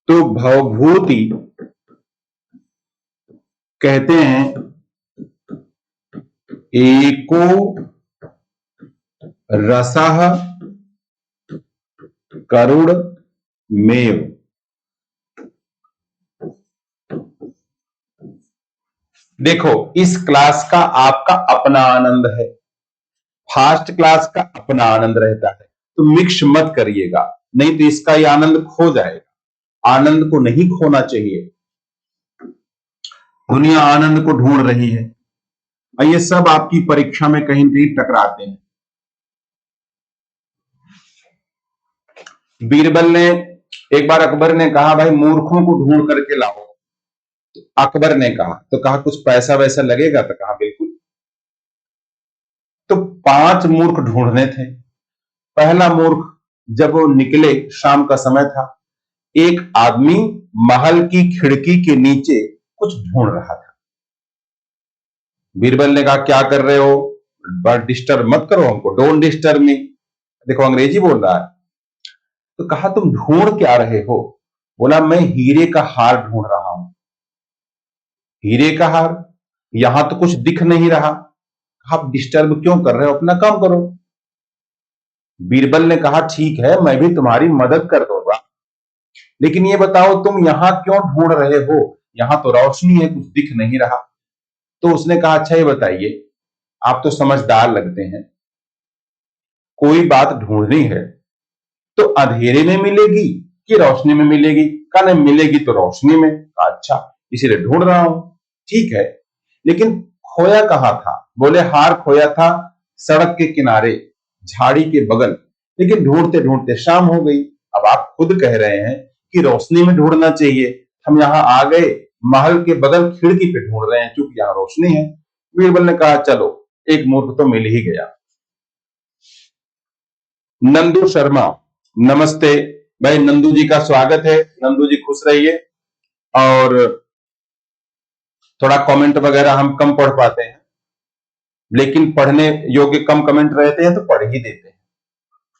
तो भवभूति कहते हैं एको रसः करुण मेव। देखो, इस क्लास का आपका अपना आनंद है, फास्ट क्लास का अपना आनंद रहता है, तो मिक्स मत करिएगा, नहीं तो इसका ये आनंद खो जाएगा। आनंद को नहीं खोना चाहिए। दुनिया आनंद को ढूंढ रही है, और ये सब आपकी परीक्षा में कहीं कहीं टकराते हैं। बीरबल ने एक बार अकबर ने कहा, भाई मूर्खों को ढूंढ करके लाओ। तो अकबर ने कहा, तो कहा कुछ पैसा वैसा लगेगा? तो कहा बिल्कुल। तो 5 मूर्ख ढूंढने थे। पहला मूर्ख, जब वो निकले, शाम का समय था, एक आदमी महल की खिड़की के नीचे कुछ ढूंढ रहा था। बीरबल ने कहा क्या कर रहे हो, बट डिस्टर्ब मत करो हमको, डोंट डिस्टर्ब मी। देखो अंग्रेजी बोल रहा है। तो कहा तुम ढूंढ क्या रहे हो? बोला मैं हीरे का हार ढूंढ रहा हूं। हीरे का हार? यहां तो कुछ दिख नहीं रहा। आप डिस्टर्ब क्यों कर रहे हो, अपना काम करो। बीरबल ने कहा ठीक है, मैं भी तुम्हारी मदद कर दूंगा, लेकिन ये बताओ तुम यहां क्यों ढूंढ रहे हो? यहां तो रोशनी है, कुछ दिख नहीं रहा। तो उसने कहा अच्छा ये बताइए, आप तो समझदार लगते हैं, कोई बात ढूंढनी है तो अंधेरे में मिलेगी कि रोशनी में मिलेगी? कहा नहीं, मिलेगी तो रोशनी में। कहा अच्छा, इसीलिए ढूंढ रहा हूं। ठीक है, लेकिन खोया कहां था? बोले हार खोया था सड़क के किनारे, झाड़ी के बगल, लेकिन ढूंढते ढूंढते शाम हो गई। अब आप खुद कह रहे हैं कि रोशनी में ढूंढना चाहिए, हम यहां आ गए, महल के बगल खिड़की पे ढूंढ रहे हैं, क्योंकि यहां रोशनी है। बीरबल ने कहा चलो, एक मूर्ख तो मिल ही गया। नंदू शर्मा, नमस्ते भाई, नंदू जी का स्वागत है। नंदू जी खुश रहिए। और थोड़ा कमेंट वगैरह हम कम पढ़ पाते हैं, लेकिन पढ़ने योग्य कम कमेंट रहते हैं तो पढ़ ही देते हैं।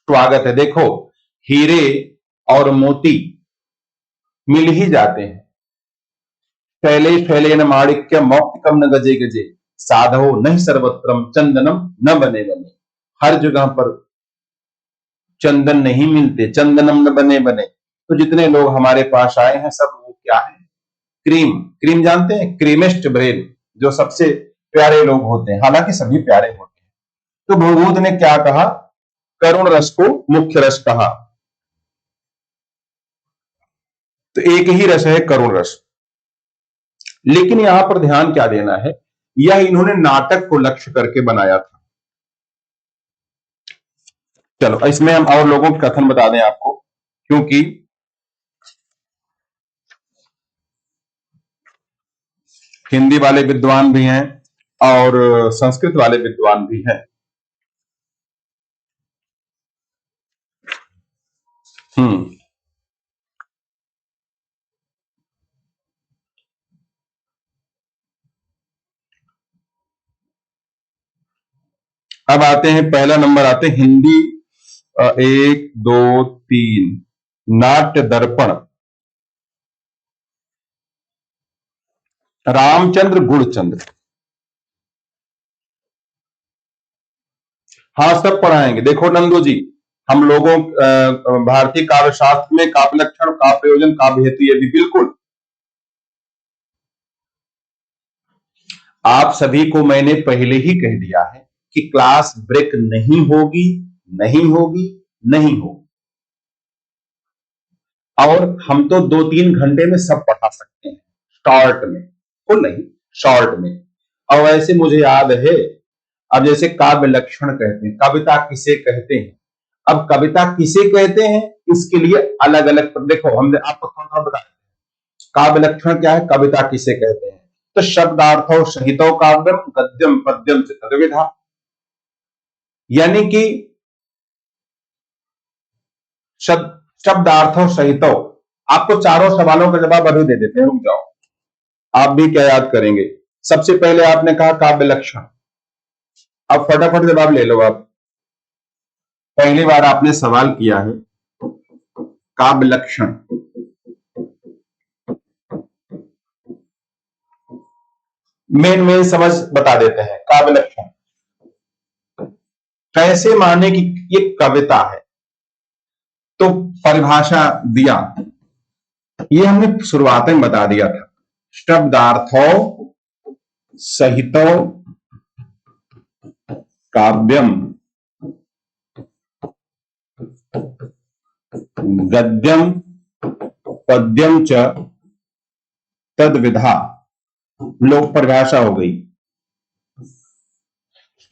स्वागत है। देखो, हीरे और मोती मिल ही जाते हैं। शैले शैलेन माणिक्य मौक्तिकम न गजे गजे, साधवो नहीं सर्वत्रम चंदनम न बने बने। हर जगह पर चंदन नहीं मिलते, चंदनम न बने बने। तो जितने लोग हमारे पास आए हैं सब वो क्या है? क्रीम, क्रीम जानते हैं, क्रीमेस्ट ब्रेन, जो सबसे प्यारे लोग होते हैं, हालांकि सभी प्यारे होते हैं। तो भवभूत ने क्या कहा, करुण रस को मुख्य रस कहा। तो एक ही रस है करुण रस, लेकिन यहां पर ध्यान क्या देना है, यह इन्होंने नाटक को लक्ष्य करके बनाया था। चलो इसमें हम और लोगों के कथन बता दें आपको, क्योंकि हिंदी वाले विद्वान भी हैं और संस्कृत वाले विद्वान भी हैं। अब आते हैं, पहला नंबर आते हैं हिंदी, 1 2 3, नाट्य दर्पण, रामचंद्र गुणचंद्र। हाँ सब पढ़ाएंगे। देखो नंदू जी, हम लोगों भारतीय काव्य शास्त्र में काव्य लक्षण, काव्य प्रयोजन, काव्य हेतु, ये भी बिल्कुल आप सभी को मैंने पहले ही कह दिया है कि क्लास ब्रेक नहीं होगी, नहीं होगी, नहीं होगी। और हम तो 2-3 घंटे में सब पढ़ा सकते हैं, शॉर्ट में, फुल नहीं, शॉर्ट में। और वैसे मुझे याद है, अब जैसे काव्य लक्षण कहते हैं, कविता किसे कहते हैं, अब कविता किसे कहते हैं इसके लिए अलग अलग, देखो हमने आपको थोड़ा बताया काव्य लक्षण क्या है, कविता किसे कहते हैं। तो शब्दार्थो सहितो काव्यम, गद्यम पद्यम च तद्विधा, यानी कि शब्दार्थो सहितो। आपको चारों सवालों का जवाब अभी दे देते हैं, रुक जाओ, आप भी क्या याद करेंगे। सबसे पहले आपने कहा काव्य लक्षण, अब फटाफट जवाब ले लो आप। पहली बार आपने सवाल किया है काव्य लक्षण, मेन समझ बता देते हैं। काव्य लक्षण कैसे माने कि ये कविता है, तो परिभाषा दिया, ये हमने शुरुआत में बता दिया था, शब्दार्थो सहितो काव्यम, गद्यम पद्यम च तद्विधा, लोक परिभाषा हो गई।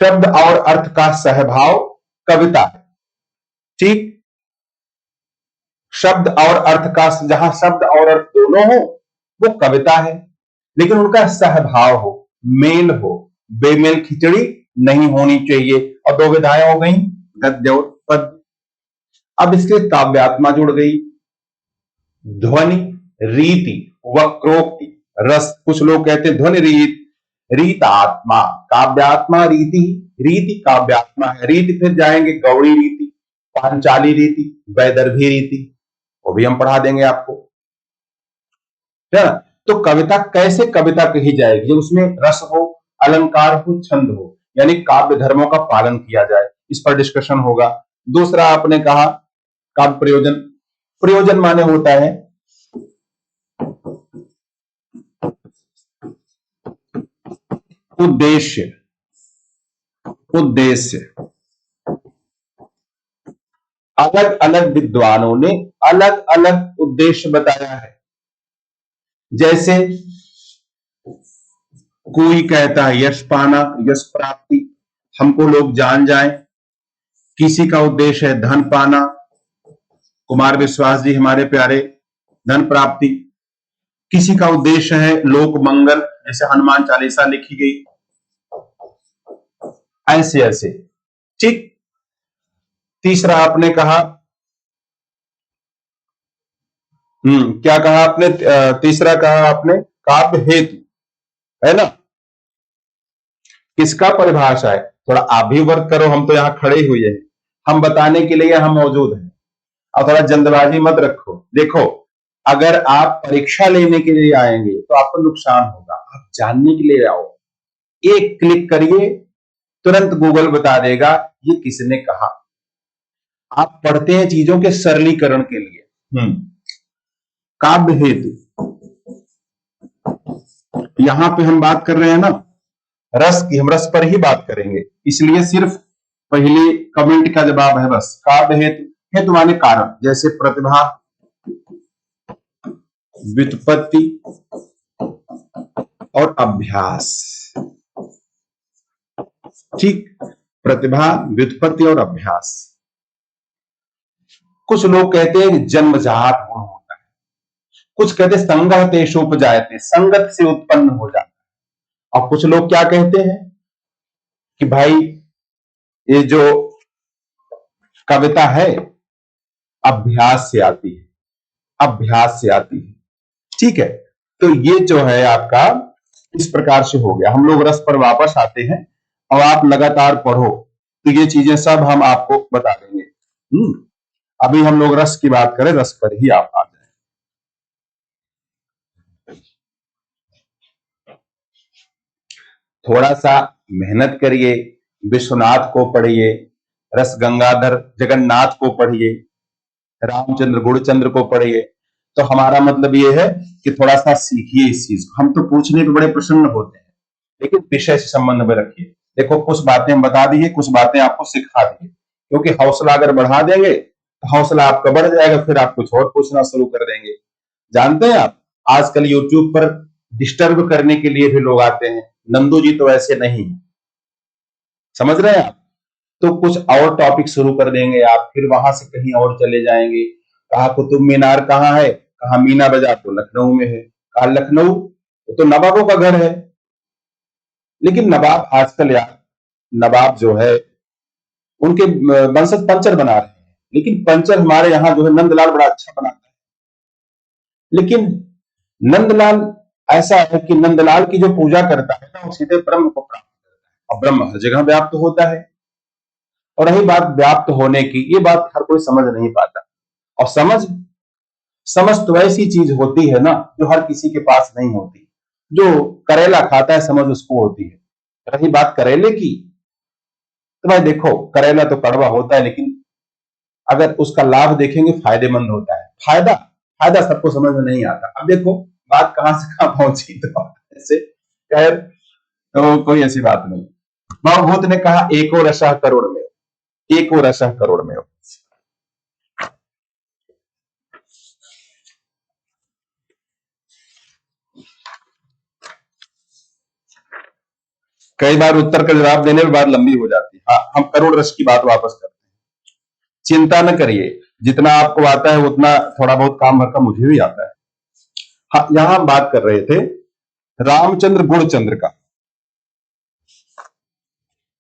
शब्द और अर्थ का सहभाव कविता है, ठीक। शब्द और अर्थ का, जहां शब्द और अर्थ दोनों हो वो कविता है, लेकिन उनका सहभाव हो, मेल हो, बेमेल खिचड़ी नहीं होनी चाहिए। और दो विधाएं हो गई, गद्य और पद्य। अब इसके काव्यात्मा जुड़ गई, ध्वनि, रीति, वक्रोक्ति, रस, कुछ लोग कहते हैं ध्वनि रीत, रीतात्मा, काव्यात्मा रीति, रीति काव्यात्मा है। रीति फिर जाएंगे गौड़ी रीति, पांचाली रीति, वैदर्भी रीति, वो भी हम पढ़ा देंगे आपको, है ना। तो कविता कैसे कविता कही जाएगी, जब उसमें रस हो, अलंकार हो, छंद हो, यानी काव्य धर्मों का पालन किया जाए, इस पर डिस्कशन होगा। दूसरा आपने कहा काव्य प्रयोजन, प्रयोजन माने होता है उद्देश्य, उद्देश्य। अलग अलग विद्वानों ने अलग अलग उद्देश्य बताया है। जैसे कोई कहता है यश पाना, यश प्राप्ति, हमको लोग जान जाएं। किसी का उद्देश्य है धन पाना, कुमार विश्वास जी हमारे प्यारे, धन प्राप्ति। किसी का उद्देश्य है लोक मंगल, जैसे हनुमान चालीसा लिखी गई, ऐसे ऐसे, ठीक। तीसरा आपने कहा, क्या कहा आपने, तीसरा कहा आपने काव्य हेतु, है ना। किसका परिभाषा है, थोड़ा आप भी वर्क करो, हम तो यहां खड़े हुए हैं, हम बताने के लिए हम मौजूद हैं, और थोड़ा जल्दबाजी मत रखो। देखो अगर आप परीक्षा लेने के लिए आएंगे तो आपको नुकसान होगा, आप जानने के लिए आओ, एक क्लिक करिए तुरंत गूगल बता देगा ये किसने कहा। आप पढ़ते हैं चीजों के सरलीकरण के लिए। काव्य हेतु, यहां पे हम बात कर रहे हैं ना रस की, हम रस पर ही बात करेंगे, इसलिए सिर्फ पहले कमेंट का जवाब है बस। काव्य हेतु, हेतु माने कारण, जैसे प्रतिभा, व्युत्पत्ति और अभ्यास। ठीक, प्रतिभा, व्युत्पत्ति और अभ्यास। कुछ लोग कहते हैं जन्मजात गुण होता है, कुछ कहते हैं संगतेषुपजायते, संगत से उत्पन्न हो जाता है, और कुछ लोग क्या कहते हैं कि भाई ये जो कविता है अभ्यास से आती है, अभ्यास से आती है। ठीक है, तो ये जो है आपका इस प्रकार से हो गया। हम लोग रस पर वापस आते हैं और आप लगातार पढ़ो तो ये चीजें सब हम आपको बता देंगे। अभी हम लोग रस की बात करें, रस पर ही आप आ जाए। थोड़ा सा मेहनत करिए, विश्वनाथ को पढ़िए, रस गंगाधर जगन्नाथ को पढ़िए, रामचंद्र गुणचंद्र को पढ़िए। तो हमारा मतलब ये है कि थोड़ा सा सीखिए इस चीज को। हम तो पूछने पे बड़े प्रसन्न होते हैं, लेकिन विषय से संबंध में रखिए। देखो कुछ बातें हम बता दिए, कुछ बातें आपको सिखा दिए, क्योंकि हौसला अगर बढ़ा देंगे तो हौसला आपका बढ़ जाएगा, फिर आप कुछ और पूछना शुरू कर देंगे। जानते हैं आप, आजकल यूट्यूब पर डिस्टर्ब करने के लिए भी लोग आते हैं। नंदू जी तो ऐसे नहीं, समझ रहे हैं आप? तो कुछ और टॉपिक शुरू कर देंगे आप, फिर वहां से कहीं और चले जाएंगे। कहा कुतुब मीनार कहाँ है, कहा मीना बाजार तो लखनऊ में है, कहा लखनऊ तो नवाबों का घर है। लेकिन नवाब आजकल यार, नवाब जो है उनके वंशज पंचर बना रहे हैं, लेकिन पंचर हमारे यहाँ जो है नंदलाल बड़ा अच्छा बनाता है। लेकिन नंदलाल ऐसा है कि नंदलाल की जो पूजा करता है ना वो सीधे ब्रह्म को प्राप्त करता है, और ब्रह्म हर जगह व्याप्त होता है। और रही बात व्याप्त होने की, ये बात हर कोई समझ नहीं पाता। और समझ, समझ तो ऐसी चीज होती है ना जो हर किसी के पास नहीं होती। जो करेला खाता है समझ उसको होती है। रही बात करेले की, तो भाई देखो करेला तो कड़वा होता है, लेकिन अगर उसका लाभ देखेंगे फायदेमंद होता है। फायदा, फायदा सबको समझ में नहीं आता। अब देखो बात कहां से कहां पहुंची, तो ऐसे खैर, तो कोई ऐसी बात नहीं। भवभूत ने कहा एको रसः करोड़ में, एको रसः करोड़ में। कई बार उत्तर का जवाब देने में बात लंबी हो जाती है। हाँ, हम करोड़ रस की बात वापस करते हैं। चिंता न करिए, जितना आपको आता है उतना थोड़ा बहुत काम भर का मुझे भी आता है। हाँ, यहां हम बात कर रहे थे रामचंद्र गुणचंद्र का।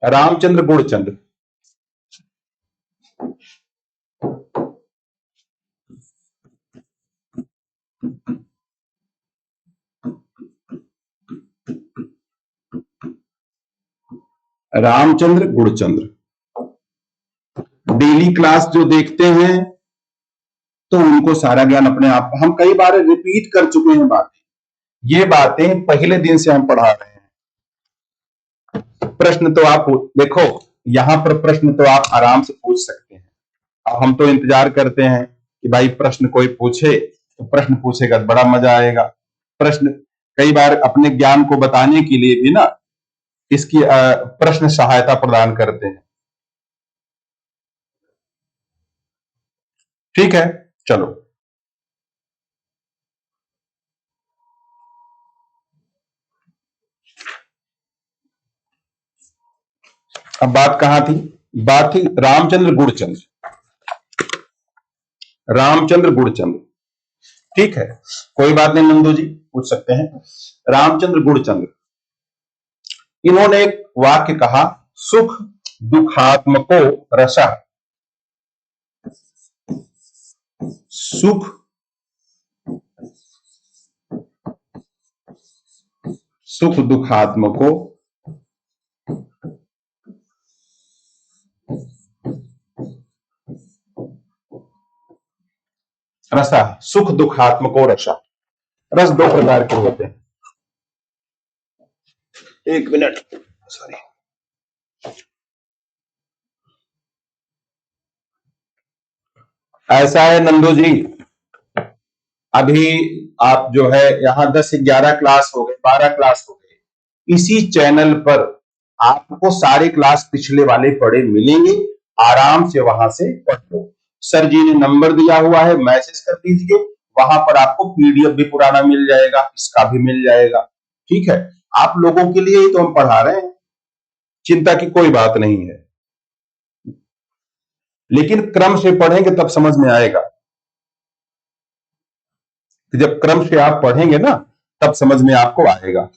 रामचंद्र गुणचंद्र, रामचंद्र गुणचंद्र डेली क्लास जो देखते हैं तो उनको सारा ज्ञान अपने आप, हम कई बार रिपीट कर चुके हैं बातें। ये बातें पहले दिन से हम पढ़ा रहे हैं। प्रश्न तो आप देखो, यहां पर प्रश्न तो आप आराम से पूछ सकते हैं। अब हम तो इंतजार करते हैं कि भाई प्रश्न कोई पूछे, तो प्रश्न पूछेगा तो बड़ा मजा आएगा। प्रश्न कई बार अपने ज्ञान को बताने के लिए भी ना इसकी प्रश्न सहायता प्रदान करते हैं। ठीक है, चलो। अब बात कहां थी? बात थी रामचंद्र गुणचंद्र, रामचंद्र गुणचंद्र। ठीक है, कोई बात नहीं नंदू जी, पूछ सकते हैं। रामचंद्र गुणचंद्र, इन्होंने एक वाक्य कहा, सुख दुखात्मको रसा, सुख सुख दुखात्मको रसा, सुख दुखात्मको रसा। रस दो प्रकार के होते हैं। एक मिनट, सॉरी। ऐसा है नंदू जी, अभी आप जो है यहाँ 10-11 क्लास हो गए, 12 क्लास हो गए, इसी चैनल पर आपको सारे क्लास पिछले वाले पढ़े मिलेंगे। आराम से वहां से पढ़ लो। सर जी ने नंबर दिया हुआ है, मैसेज कर दीजिए, वहां पर आपको पीडीएफ भी पुराना मिल जाएगा, इसका भी मिल जाएगा। ठीक है, आप लोगों के लिए ही तो हम पढ़ा रहे हैं, चिंता की कोई बात नहीं है। लेकिन क्रम से पढ़ेंगे तब समझ में आएगा। जब क्रम से आप पढ़ेंगे ना तब समझ में आपको आएगा।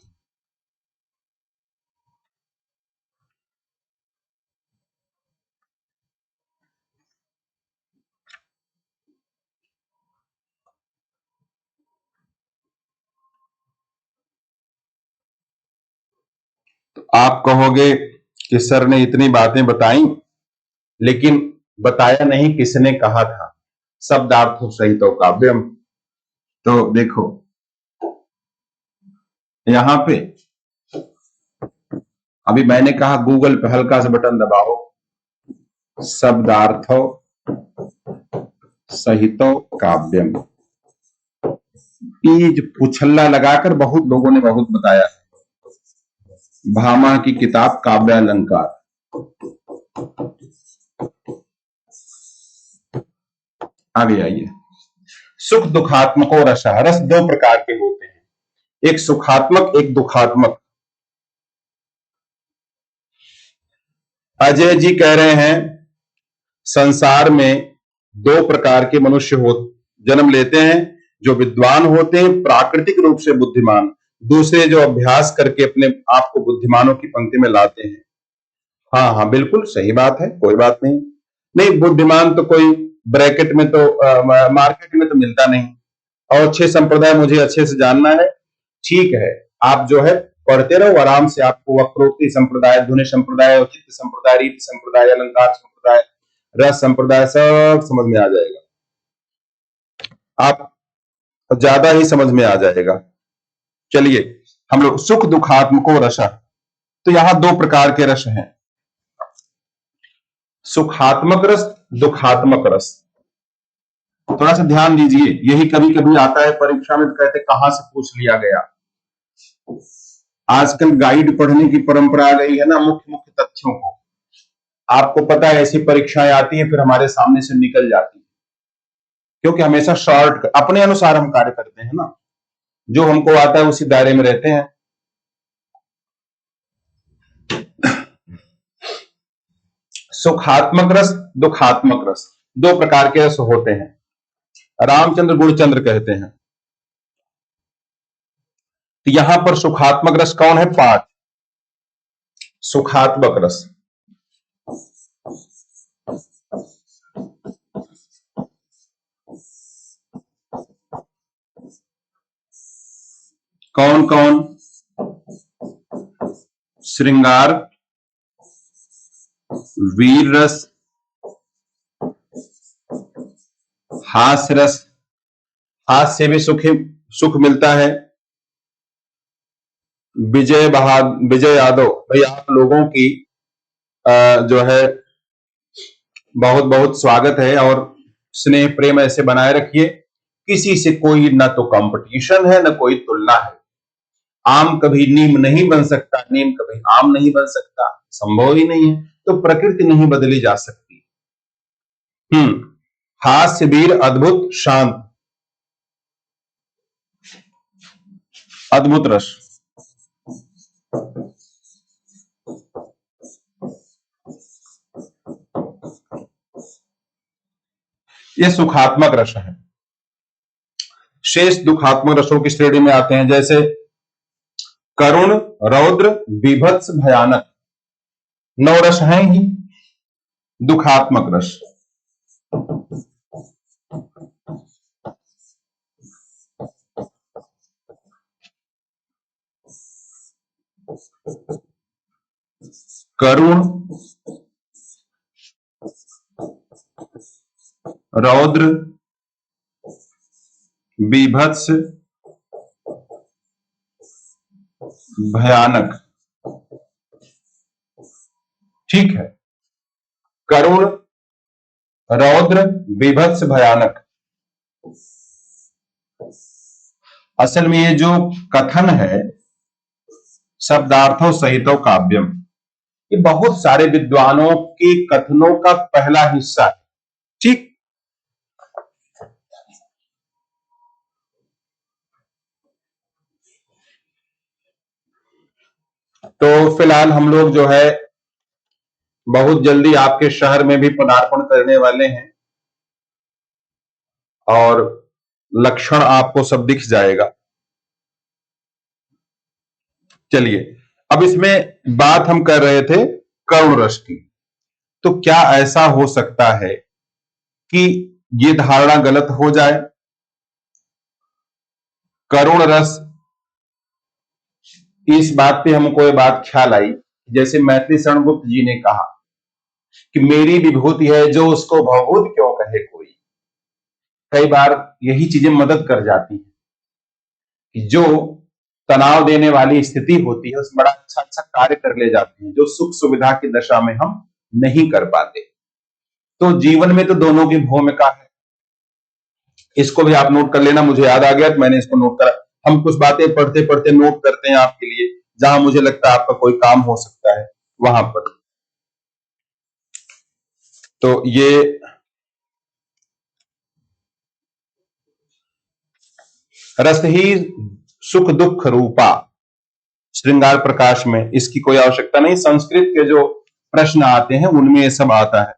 तो आप कहोगे कि सर ने इतनी बातें बताई, लेकिन बताया नहीं किसने कहा था, शब्दार्थों सहित तो काव्यम। तो देखो यहां पे अभी मैंने कहा गूगल पे हल्का सा बटन दबाओ, शब्दार्थों सहितो काव्यम, तीज पुछल्ला लगाकर बहुत लोगों ने बहुत बताया। भामा की किताब काव्यालंकार, आगे आइए। सुख दुखात्मको रस, रस दो प्रकार के होते हैं, एक सुखात्मक एक दुखात्मक। अजय जी कह रहे हैं संसार में दो प्रकार के मनुष्य हो जन्म लेते हैं, जो विद्वान होते हैं प्राकृतिक रूप से बुद्धिमान, दूसरे जो अभ्यास करके अपने आप को बुद्धिमानों की पंक्ति में लाते हैं। हाँ हाँ बिल्कुल सही बात है, कोई बात नहीं। नहीं, बुद्धिमान तो कोई ब्रैकेट में तो मार्केट में तो मिलता नहीं। और अच्छे संप्रदाय मुझे अच्छे से जानना है, ठीक है, आप जो है पढ़ते रहो आराम से, आपको वक्रोक्ति संप्रदाय, ध्वनि संप्रदाय, औचित्य संप्रदाय, रीति संप्रदाय, अलंकार संप्रदाय, रस संप्रदाय सब समझ में आ जाएगा। आप ज्यादा ही समझ में आ जाएगा। चलिए हम लोग सुख दुखात्मको रस, तो यहां दो प्रकार के रस हैं, सुखात्मक रस, दुखात्मक रस। थोड़ा सा ध्यान दीजिए, यही कभी कभी आता है परीक्षा में, तो कहते कहां से पूछ लिया गया। आजकल गाइड पढ़ने की परंपरा आ गई है ना, मुख्य मुख्य तथ्यों को। आपको पता है ऐसी परीक्षाएं आती हैं फिर हमारे सामने से निकल जाती है, क्योंकि हमेशा शॉर्ट अपने अनुसार हम कार्य करते हैं ना, जो हमको आता है उसी दायरे में रहते हैं। सुखात्मक रस, दुखात्मक रस, दो प्रकार के रस होते हैं। रामचंद्र गुणचंद्र कहते हैं। तो यहां पर सुखात्मक रस कौन है? 5 सुखात्मक रस। कौन कौन? श्रृंगार, वीर रस, हास्य रस, हास्य से भी सुख मिलता है। विजय यादव भाई, आप लोगों की जो है बहुत बहुत स्वागत है, और स्नेह प्रेम ऐसे बनाए रखिए। किसी से कोई ना तो कंपटीशन है ना कोई तुलना है। आम कभी नीम नहीं बन सकता, नीम कभी आम नहीं बन सकता, संभव ही नहीं है। तो प्रकृति नहीं बदली जा सकती। हास्य वीर अद्भुत शांत, अद्भुत रस। ये सुखात्मक रस है। शेष दुखात्मक रसों की श्रेणी में आते हैं, जैसे करुण, रौद्र, बीभत्स, भयानक, 9 रस हैं ही दुखात्मक रस। करुण, रौद्र, बीभत्स, भयानक। ठीक है, करुण, रौद्र, बीभत्स, भयानक। असल में ये जो कथन है, शब्दार्थों सहितो काव्यम, ये बहुत सारे विद्वानों के कथनों का पहला हिस्सा है। ठीक, तो फिलहाल हम लोग जो है बहुत जल्दी आपके शहर में भी पदार्पण करने वाले हैं और लक्षण आपको सब दिख जाएगा। चलिए, अब इसमें बात हम कर रहे थे करुण रस की। तो क्या ऐसा हो सकता है कि ये धारणा गलत हो जाए? करुण रस, इस बात पे हमको ये बात ख्याल आई, जैसे मैथिली शरण गुप्त जी ने कहा कि मेरी विभूति है जो उसको भभूत क्यों कहे कोई। कई बार यही चीजें मदद कर जाती है कि जो तनाव देने वाली स्थिति होती है उसमें बड़ा अच्छा अच्छा कार्य कर ले जाते हैं जो सुख सुविधा की दशा में हम नहीं कर पाते। तो जीवन में तो दोनों की भूमिका है, इसको भी आप नोट कर लेना। मुझे याद आ गया, मैंने इसको नोट करा। हम कुछ बातें पढ़ते पढ़ते नोट करते हैं आपके लिए, जहां मुझे लगता है आपका कोई काम हो सकता है वहां पर। तो ये रस ही सुख दुख रूपा, श्रृंगार प्रकाश में इसकी कोई आवश्यकता नहीं। संस्कृत के जो प्रश्न आते हैं उनमें ये सब आता है।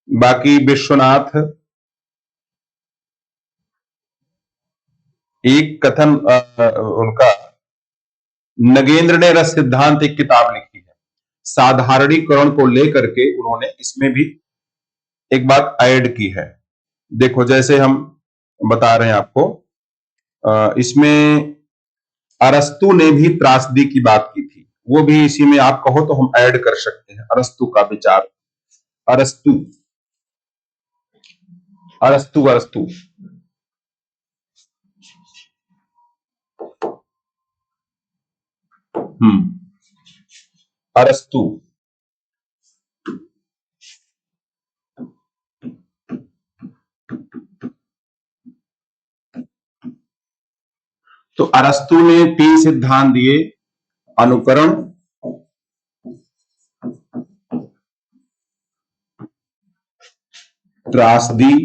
बाकी विश्वनाथ, एक कथन उनका, नगेंद्र ने रस सिद्धांत एक किताब लिखी है, साधारणीकरण को लेकर के उन्होंने इसमें भी एक बात ऐड की है। देखो, जैसे हम बता रहे हैं आपको, इसमें अरस्तु ने भी त्रासदी की बात की थी, वो भी इसी में आप कहो तो हम ऐड कर सकते हैं अरस्तु का विचार। अरस्तु अरस्तु अरस्तु अरस्तु। तो अरस्तु ने 3 सिद्धांत दिए, अनुकरण, त्रासदी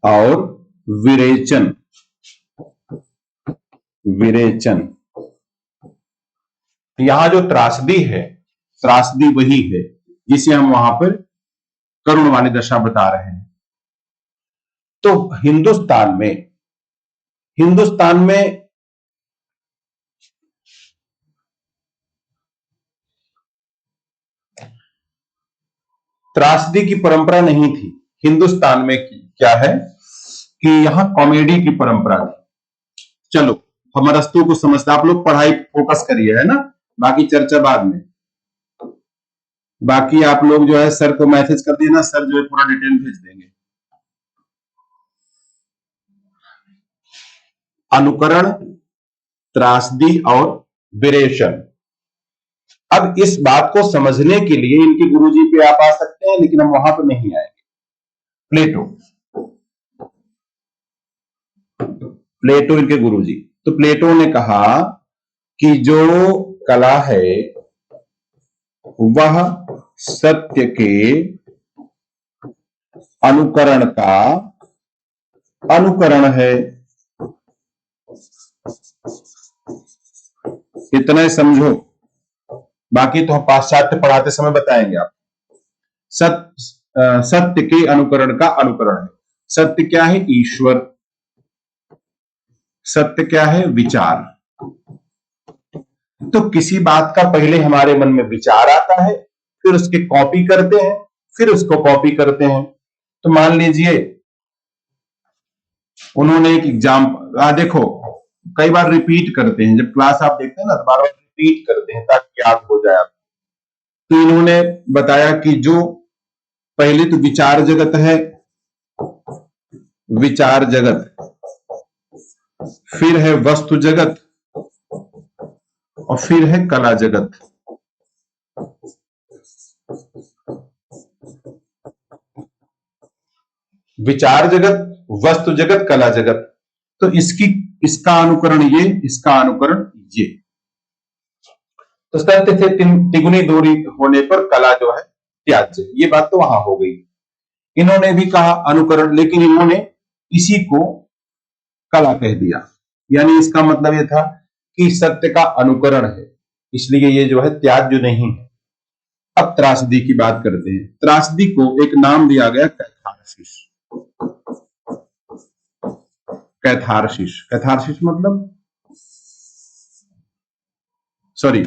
और विरेचन। विरेचन, यहां जो त्रासदी है, त्रासदी वही है जिसे हम वहां पर करुण वाली दशा बता रहे हैं। तो हिंदुस्तान में त्रासदी की परंपरा नहीं थी। हिंदुस्तान में क्या है कि यहां कॉमेडी की परंपरा थी। चलो, हम अरस्तु को समझते, आप लोग पढ़ाई फोकस करिए, है ना, बाकी चर्चा बाद में। बाकी आप लोग जो है सर को मैसेज कर दिए ना, सर जो है पूरा डिटेल भेज देंगे। अनुकरण, त्रासदी और विरेचन। अब इस बात को समझने के लिए इनके गुरुजी पे आप आ सकते हैं, लेकिन हम वहां पर नहीं आएंगे। प्लेटो, प्लेटो इनके गुरुजी। तो प्लेटो ने कहा कि जो कला है वह सत्य के अनुकरण का अनुकरण है। इतना ही समझो, बाकी तो हम पाश्चात्य पढ़ाते समय बताएंगे आप। सत्य के अनुकरण का अनुकरण है। सत्य क्या है? ईश्वर। सत्य क्या है? विचार। तो किसी बात का पहले हमारे मन में विचार आता है, फिर उसके कॉपी करते हैं, फिर उसको कॉपी करते हैं। तो मान लीजिए उन्होंने एक एग्जाम्पल, देखो कई बार रिपीट करते हैं, जब क्लास आप देखते हैं ना तो बार बार रिपीट करते हैं ताकि याद हो जाए आपको। तो इन्होंने बताया कि जो पहले तो विचार जगत है, विचार जगत, फिर है वस्तु जगत और फिर है कला जगत। विचार जगत, वस्तु जगत, कला जगत। तो इसका अनुकरण ये, इसका अनुकरण ये। तो सत्य से तिगुनी दूरी होने पर कला जो है त्याज्य, ये बात तो वहां हो गई। इन्होंने भी कहा अनुकरण, लेकिन इन्होंने इसी को कला कह दिया, यानी इसका मतलब यह था कि सत्य का अनुकरण है, इसलिए ये जो है त्याज्य नहीं है। अब त्रासदी की बात करते हैं। त्रासदी को एक नाम दिया गया कैथारसिस। कैथारसिस, कैथारसिस मतलब सॉरी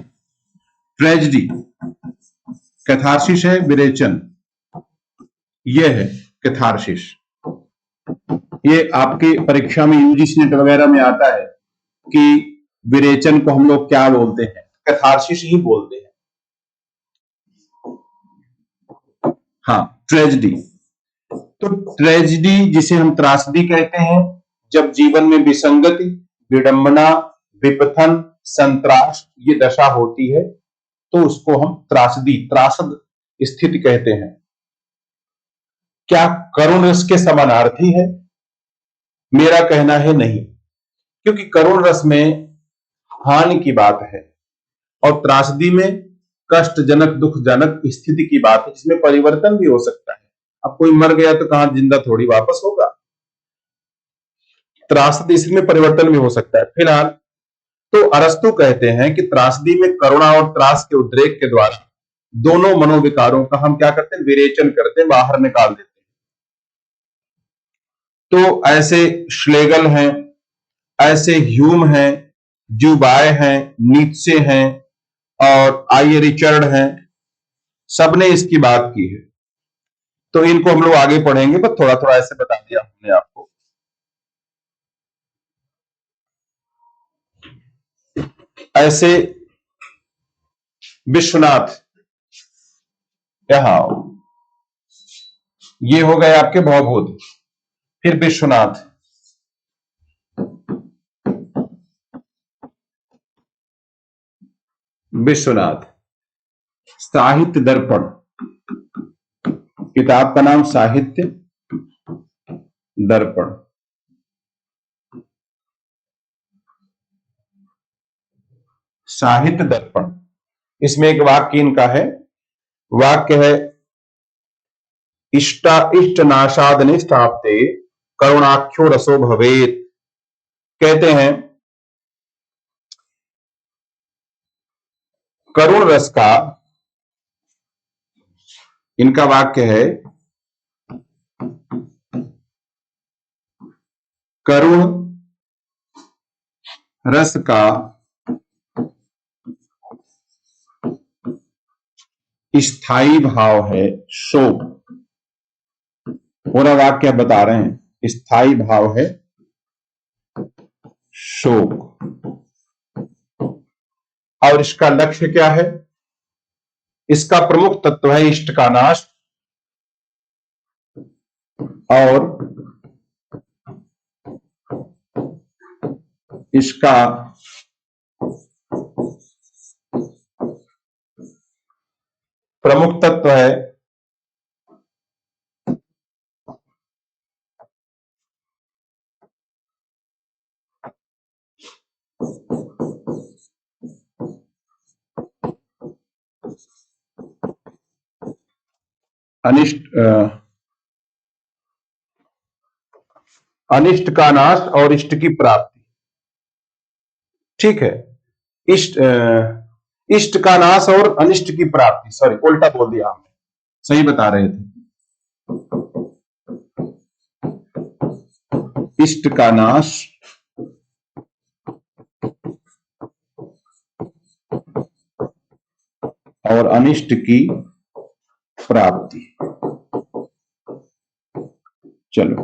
ट्रेजिडी। कैथारसिस है विरेचन, ये है कैथारसिस। ये आपकी परीक्षा में यूजीसी नेट वगैरह में आता है कि विरेचन को हम लोग क्या बोलते हैं, कैथारसिस ही बोलते हैं। हाँ, ट्रेजिडी। तो ट्रेजिडी जिसे हम त्रासदी कहते हैं, जब जीवन में विसंगति, विडंबना, विपथन, संत्रास ये दशा होती है तो उसको हम त्रासदी, त्रासद स्थिति कहते हैं। क्या करुण रस के समानार्थी है? मेरा कहना है नहीं, क्योंकि करुण रस में हानि की बात है और त्रासदी में कष्टजनक, दुखजनक स्थिति की बात है, जिसमें परिवर्तन भी हो सकता है। अब कोई मर गया तो कहां जिंदा थोड़ी वापस होगा। त्रासदी इसमें परिवर्तन भी हो सकता है। फिलहाल तो अरस्तु कहते हैं कि त्रासदी में करुणा और त्रास के उद्रेक के द्वारा दोनों मनोविकारों का हम क्या करते हैं, विरेचन करते हैं, बाहर निकाल देते हैं। तो ऐसे श्लेगल हैं, ऐसे ह्यूम हैं, ज्यूबाय हैं, नीत्शे हैं और आइए रिचर्ड हैं, सबने इसकी बात की है। तो इनको हम लोग आगे पढ़ेंगे, बस थोड़ा थोड़ा ऐसे बता दिया हमने आपको। ऐसे विश्वनाथ, यहां ये हो गए आपके भवभूत, फिर विश्वनाथ, विश्वनाथ साहित्य दर्पण, किताब का नाम साहित्य दर्पण। साहित्य दर्पण, इसमें एक वाक्य इनका है, वाक्य है इष्ट नाशाद निष्ठाप्ते करुणाख्यो रसो भवेत। कहते हैं करुण रस का, इनका वाक्य है करुण रस का स्थायी भाव है शोक। पूरा वाक्य बता रहे हैं, स्थायी भाव है शोक, और इसका लक्ष्य क्या है? इसका प्रमुख तत्व है इष्ट का नाश और इसका प्रमुख तत्व है अनिष्ट का नाश और इष्ट की प्राप्ति। ठीक है, इष्ट का नाश और अनिष्ट की प्राप्ति, सॉरी उल्टा बोल दिया हमने, सही बता रहे थे। इष्ट का नाश और अनिष्ट की प्राप्ति। चलो,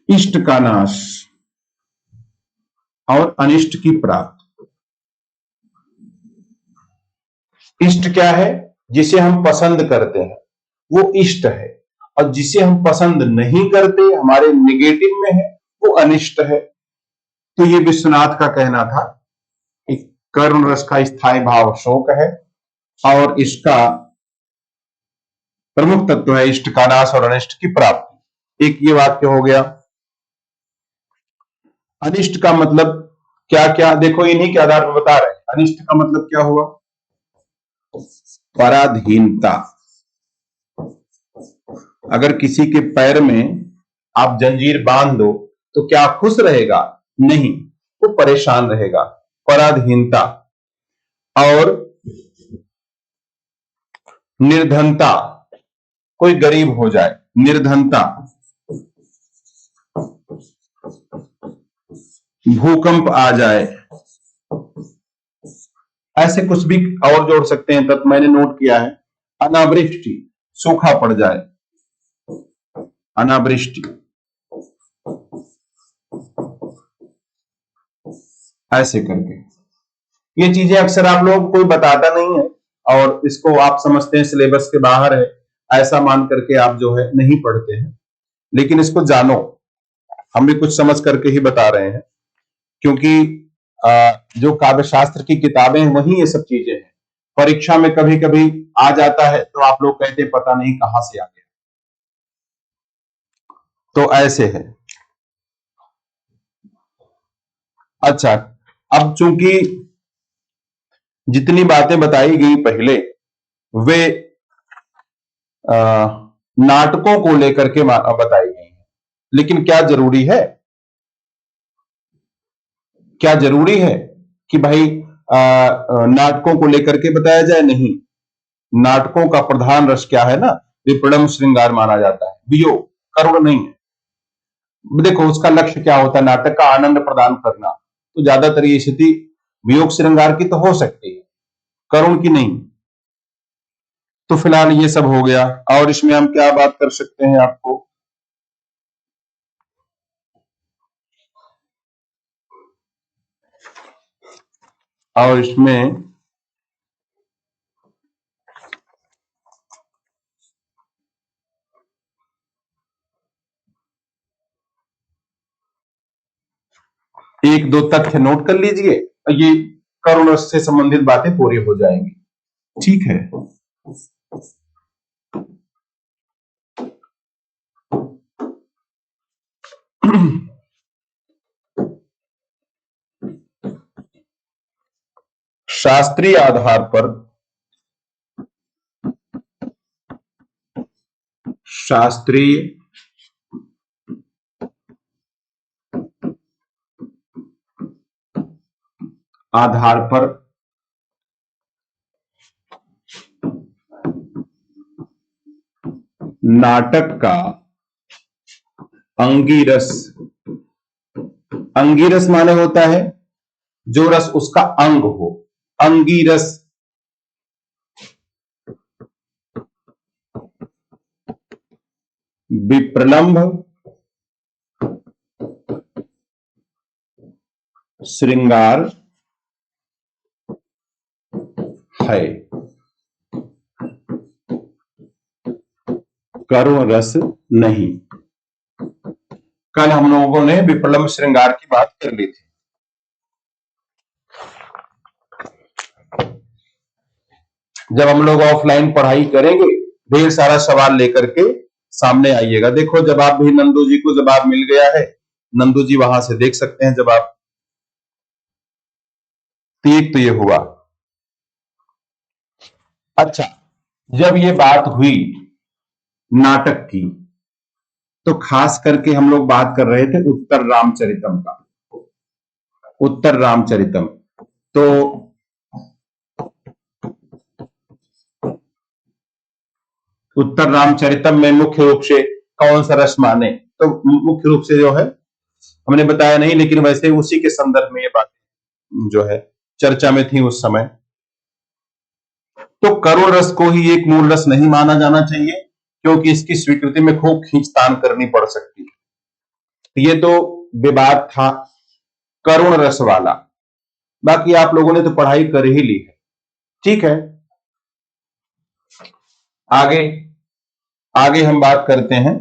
इष्ट का नाश और अनिष्ट की प्राप्ति। इष्ट क्या है? जिसे हम पसंद करते हैं वो इष्ट है, और जिसे हम पसंद नहीं करते, हमारे निगेटिव में है, वो अनिष्ट है। तो ये विश्वनाथ का कहना था कि करुण रस का स्थायी भाव शोक है और इसका प्रमुख तत्व है इष्ट का नाश और अनिष्ट की प्राप्ति। एक ये वाक्य हो गया। अनिष्ट का मतलब क्या क्या, देखो इन्हीं के आधार पर बता रहे हैं। अनिष्ट का मतलब क्या हुआ? पराधीनता। अगर किसी के पैर में आप जंजीर बांध दो तो क्या खुश रहेगा? नहीं, वो परेशान रहेगा। पराधीनता। और निर्धनता, कोई गरीब हो जाए, निर्धनता। भूकंप आ जाए, ऐसे कुछ भी और जोड़ सकते हैं, तब मैंने नोट किया है। अनावृष्टि, सूखा पड़ जाए, अनावृष्टि, ऐसे करके। ये चीजें अक्सर आप लोग कोई बताता नहीं है और इसको आप समझते हैं सिलेबस के बाहर है, ऐसा मान करके आप जो है नहीं पढ़ते हैं। लेकिन इसको जानो, हम भी कुछ समझ करके ही बता रहे हैं, क्योंकि जो काव्य शास्त्र की किताबें हैं वही ये सब चीजें हैं। परीक्षा में कभी कभी आ जाता है तो आप लोग कहते पता नहीं कहां से आ गया। तो ऐसे है। अच्छा, अब चूंकि जितनी बातें बताई गई पहले वे नाटकों को लेकर के बताई गई हैं, लेकिन क्या जरूरी है, क्या जरूरी है कि भाई नाटकों को लेकर के बताया जाए? नहीं। नाटकों का प्रधान रस क्या है ना, विप्लम श्रृंगार माना जाता है, वियोग, करुण नहीं है। देखो उसका लक्ष्य क्या होता है, नाटक का आनंद प्रदान करना। तो ज्यादातर ये स्थिति वियोग श्रृंगार की तो हो सकती है, करुण की नहीं। तो फिलहाल ये सब हो गया। और इसमें हम क्या बात कर सकते हैं आपको? और इसमें एक दो तथ्य नोट कर लीजिए, ये करुण से संबंधित बातें पूरी हो जाएंगी। ठीक है। शास्त्रीय आधार पर, शास्त्रीय आधार पर नाटक का अंगिरस, अंगिरस माने होता है जो रस उसका अंग हो, अंगिरस। विप्रलंभ श्रृंगार है, करुण रस नहीं। कल हम लोगों ने विप्लव श्रृंगार की बात कर ली थी। जब हम लोग ऑफलाइन पढ़ाई करेंगे ढेर सारा सवाल लेकर के सामने आइएगा। देखो जवाब भी नंदू जी को जवाब मिल गया है, नंदू जी वहां से देख सकते हैं जवाब। ठीक, तो ये हुआ। अच्छा, जब ये बात हुई नाटक की तो खास करके हम लोग बात कर रहे थे उत्तर रामचरितम का, उत्तर रामचरितम। तो उत्तर रामचरितम में मुख्य रूप से कौन सा रस माने? तो मुख्य रूप से जो है हमने बताया नहीं, लेकिन वैसे उसी के संदर्भ में ये बात जो है चर्चा में थी उस समय। तो करुण रस को ही एक मूल रस नहीं माना जाना चाहिए, क्योंकि इसकी स्वीकृति में खूब खींचतान करनी पड़ सकती है। ये तो विवाद था करुण रस वाला। बाकी आप लोगों ने तो पढ़ाई कर ही ली है। ठीक है, आगे आगे हम बात करते हैं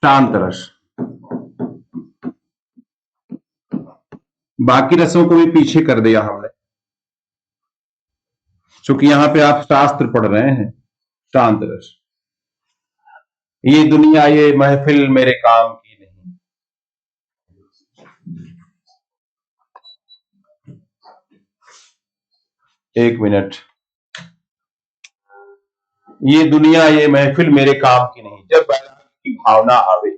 शांत रस। बाकी रसों को भी पीछे कर दिया हमने। क्योंकि यहां पे आप शास्त्र पढ़ रहे हैं। शांत रस। ये दुनिया ये महफिल मेरे काम की नहीं। एक मिनट। ये दुनिया ये महफिल मेरे काम की नहीं। जब वैराग्य की भावना आवे,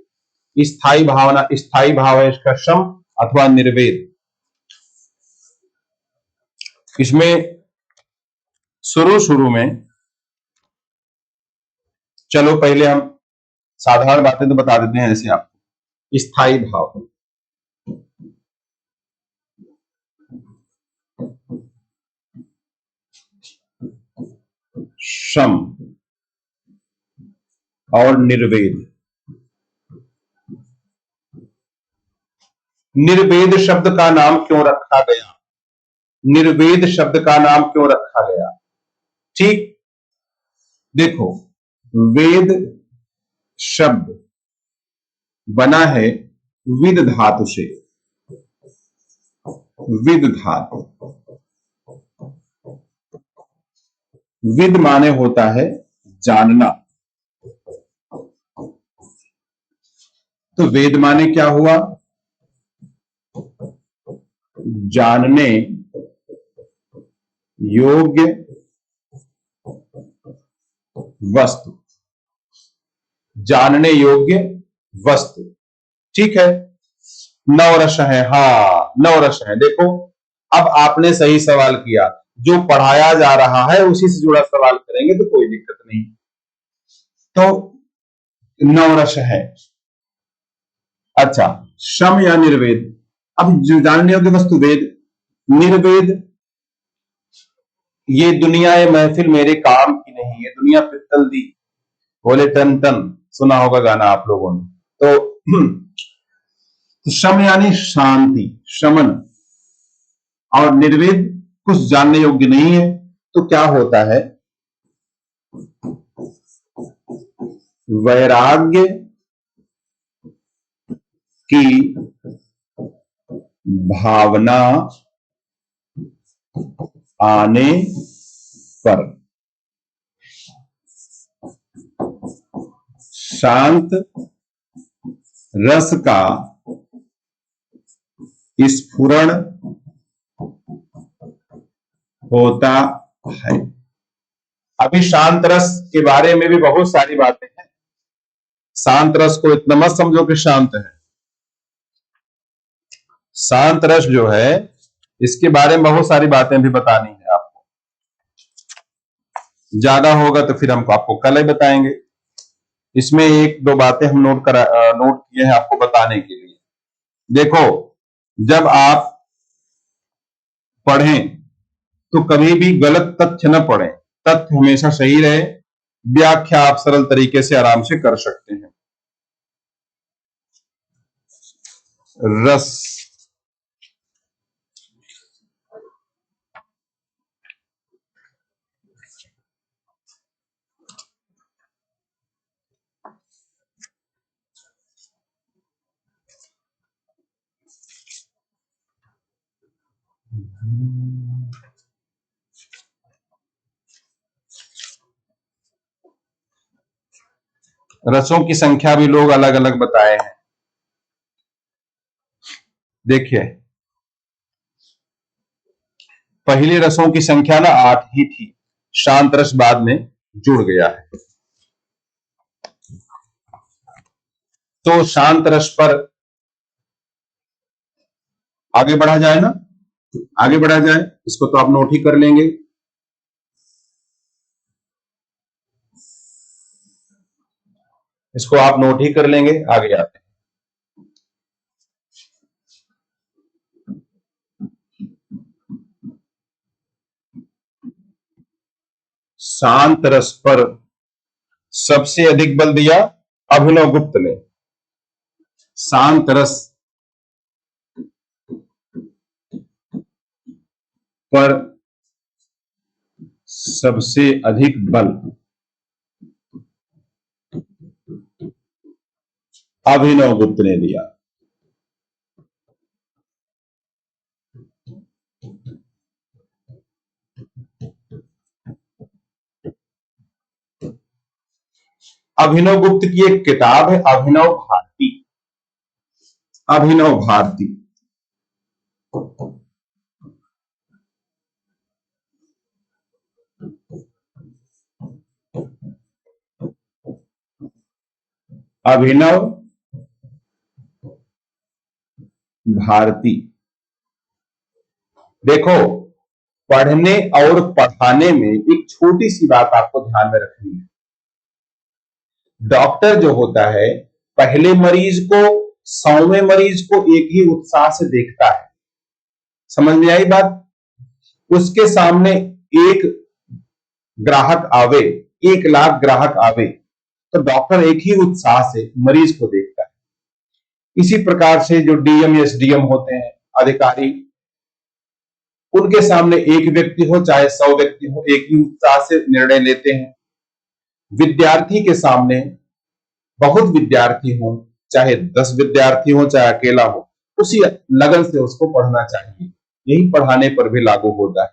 स्थायी भावना, स्थायी भाव है इसका शम अथवा निर्वेद। इसमें शुरू शुरू में, चलो पहले हम साधारण बातें तो बता देते हैं। जैसे आपको स्थायी भाव, शम और निर्वेद। निर्वेद शब्द का नाम क्यों रखा गया? निर्वेद शब्द का नाम क्यों रखा गया? ठीक, देखो, वेद शब्द बना है विद धातु से। विद धातु, विद माने होता है जानना। तो वेद माने क्या हुआ? जानने योग्य वस्तु। जानने योग्य वस्तु, ठीक है। नवरस है, हाँ नवरस है। देखो, अब आपने सही सवाल किया। जो पढ़ाया जा रहा है उसी से जुड़ा सवाल करेंगे तो कोई दिक्कत नहीं। तो नवरस है। अच्छा, शम या निर्वेद? अब जो जानने योग्य वस्तु वेद, निर्वेद। ये दुनिया ये महफिल मेरे काम की नहीं, ये दुनिया पित्तल दी बोले टन टन, सुना होगा गाना आप लोगों ने। तो शम यानी शांति, शमन, और निर्वेद कुछ जानने योग्य नहीं है। तो क्या होता है? वैराग्य की भावना आने पर शांत रस का स्फुरण होता है। अभी शांत रस के बारे में भी बहुत सारी बातें हैं। शांत रस को इतना मत समझो कि शांत है। शांत रस जो है, इसके बारे में बहुत सारी बातें भी बतानी है आपको। ज्यादा होगा तो फिर हमको आपको कल ही बताएंगे। इसमें एक दो बातें हम नोट किए हैं आपको बताने के लिए। देखो, जब आप पढ़ें तो कभी भी गलत तथ्य न पढ़ें। तथ्य हमेशा सही रहे, व्याख्या आप सरल तरीके से आराम से कर सकते हैं। रस, रसों की संख्या भी लोग अलग अलग बताए हैं। देखिए, पहली रसों की संख्या ना 8 ही थी, शांत रस बाद में जुड़ गया है। तो शांत रस पर आगे बढ़ा जाए ना, आगे बढ़ा जाए। इसको तो आप नोट ही कर लेंगे। इसको आप नोट ही कर लेंगे, आगे आते हैं। शांत रस पर सबसे अधिक बल दिया अभिनव गुप्त ने। शांत रस पर सबसे अधिक बल अभिनव गुप्त ने दिया। अभिनव गुप्त की एक किताब है अभिनव भारती। अभिनव भारती। अभिनव भारती। देखो, पढ़ने और पढ़ाने में एक छोटी सी बात आपको ध्यान में रखनी है। डॉक्टर जो होता है पहले मरीज को 100वें मरीज को एक ही उत्साह से देखता है। समझ में आई बात? उसके सामने एक ग्राहक आवे, 1 लाख ग्राहक आवे, तो डॉक्टर एक ही उत्साह से मरीज को देखता है। इसी प्रकार से जो डीएम एसडीएम होते हैं, अधिकारी, उनके सामने एक व्यक्ति हो चाहे 100 व्यक्ति हो, एक ही उत्साह से निर्णय लेते हैं। विद्यार्थी के सामने बहुत विद्यार्थी हो, चाहे 10 विद्यार्थी हो, चाहे अकेला हो, उसी लगन से उसको पढ़ना चाहिए। यही पढ़ाने पर भी लागू होता है।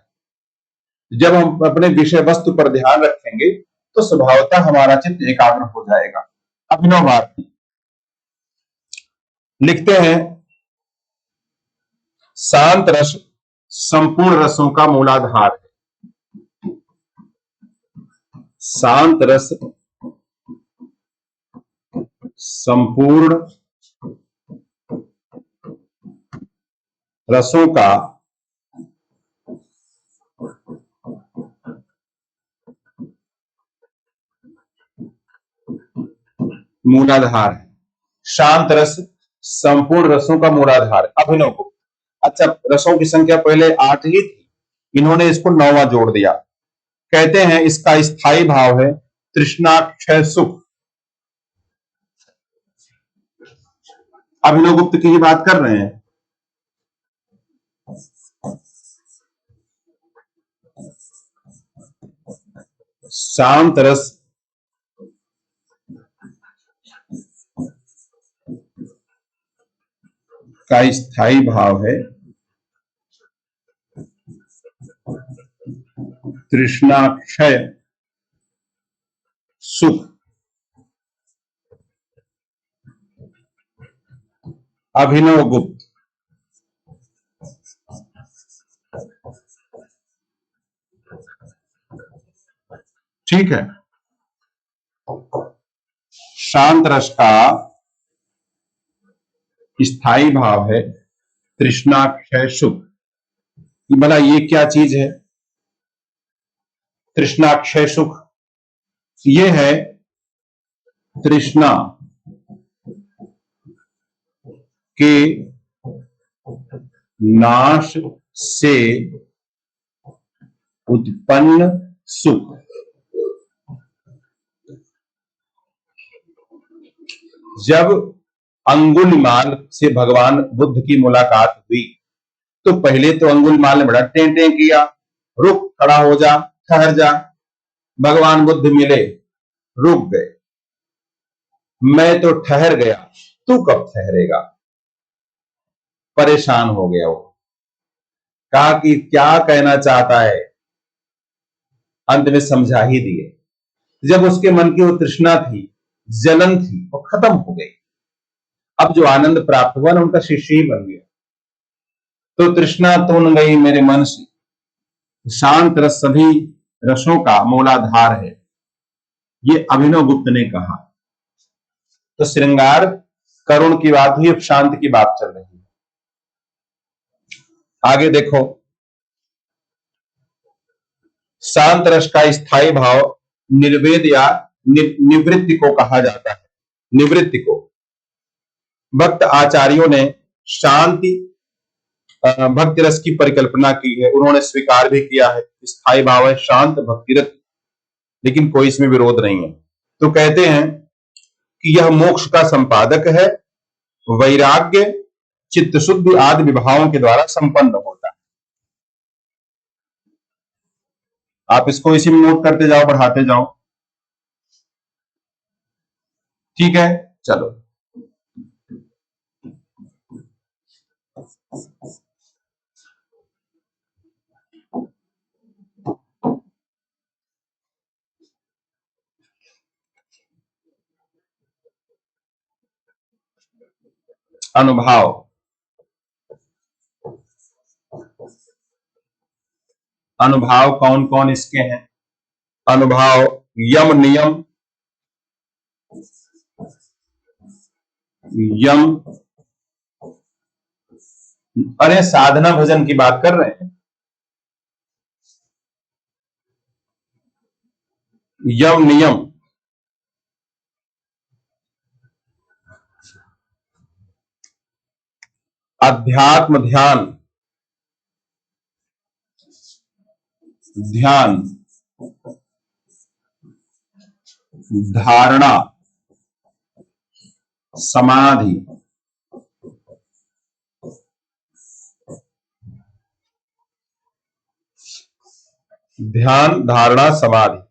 जब हम अपने विषय वस्तु पर ध्यान रखेंगे तो स्वभावतः हमारा चित्त एकाग्र हो जाएगा। अभिनव भारती लिखते हैं, शांत रस संपूर्ण रसों का मूलाधार है। शांत रस संपूर्ण रसों का मूलाधार है। शांत रस संपूर्ण रसों का मूलाधार। अभिनव गुप्त। अच्छा, रसों की संख्या पहले 8 ही थी, इन्होंने इसको 9वां जोड़ दिया। कहते हैं इसका स्थायी भाव है तृष्णा क्षय सुख। अभिनव गुप्त की बात कर रहे हैं। शांत रस का स्थायी भाव है तृष्णा क्षय सुख। अभिनव गुप्त। ठीक है, शांत रस का स्थायी भाव है तृष्णा क्षय सुख। भला ये क्या चीज है? तृष्णा क्षय सुख ये है तृष्णा के नाश से उत्पन्न सुख। जब अंगुलिमाल से भगवान बुद्ध की मुलाकात हुई तो पहले तो अंगुलिमाल ने बड़ा टें टें किया, रुक, खड़ा हो जा, ठहर जा। भगवान बुद्ध मिले, रुक गए। मैं तो ठहर गया, तू कब ठहरेगा? परेशान हो गया वो, कहा कि क्या कहना चाहता है। अंत में समझा ही दिए। जब उसके मन की वो तृष्णा थी, जलन थी, वो खत्म हो गई। अब जो आनंद प्राप्त हुआ ना, उनका शिष्य ही बन गया। तो तृष्णा तुन गई मेरे मन से। शांत रस सभी रसों का मूलाधार है, ये अभिनव गुप्त ने कहा। तो श्रृंगार करुण की बात हुई, अब शांत की बात चल रही है। आगे देखो, शांत रस का स्थायी भाव निर्वेद या निवृत्ति को कहा जाता है। निवृत्ति को भक्त आचार्यों ने शांति भक्ति रस की परिकल्पना की है, उन्होंने स्वीकार भी किया है। स्थायी भाव है शांत भक्तिरत, लेकिन कोई इसमें विरोध नहीं है। तो कहते हैं कि यह मोक्ष का संपादक है, वैराग्य चित्त शुद्धि आदि विभावों के द्वारा संपन्न होता है। आप इसको इसी में नोट करते जाओ, बढ़ाते जाओ। ठीक है, चलो। अनुभाव, अनुभाव कौन कौन इसके हैं? अनुभाव यम नियम, यम, अरे साधना भजन की बात कर रहे हैं। यम नियम, अध्यात्म ध्यान, ध्यान, धारणा, समाधि, ध्यान, धारणा, समाधि।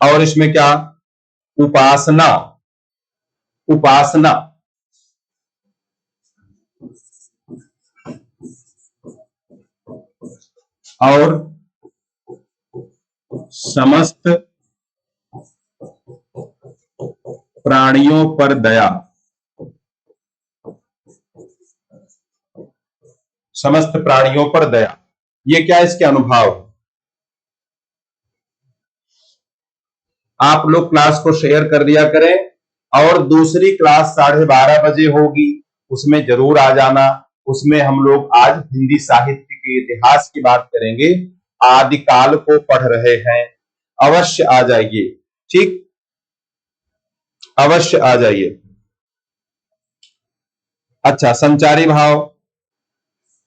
और इसमें क्या? उपासना, उपासना, और समस्त प्राणियों पर दया, समस्त प्राणियों पर दया। ये क्या इसके अनुभव है? आप लोग क्लास को शेयर कर दिया करें, और दूसरी क्लास 12:30 बजे होगी, उसमें जरूर आ जाना। उसमें हम लोग आज हिंदी साहित्य के इतिहास की बात करेंगे, आदिकाल को पढ़ रहे हैं। अवश्य आ जाइए, ठीक, अवश्य आ जाइए। अच्छा, संचारी भाव,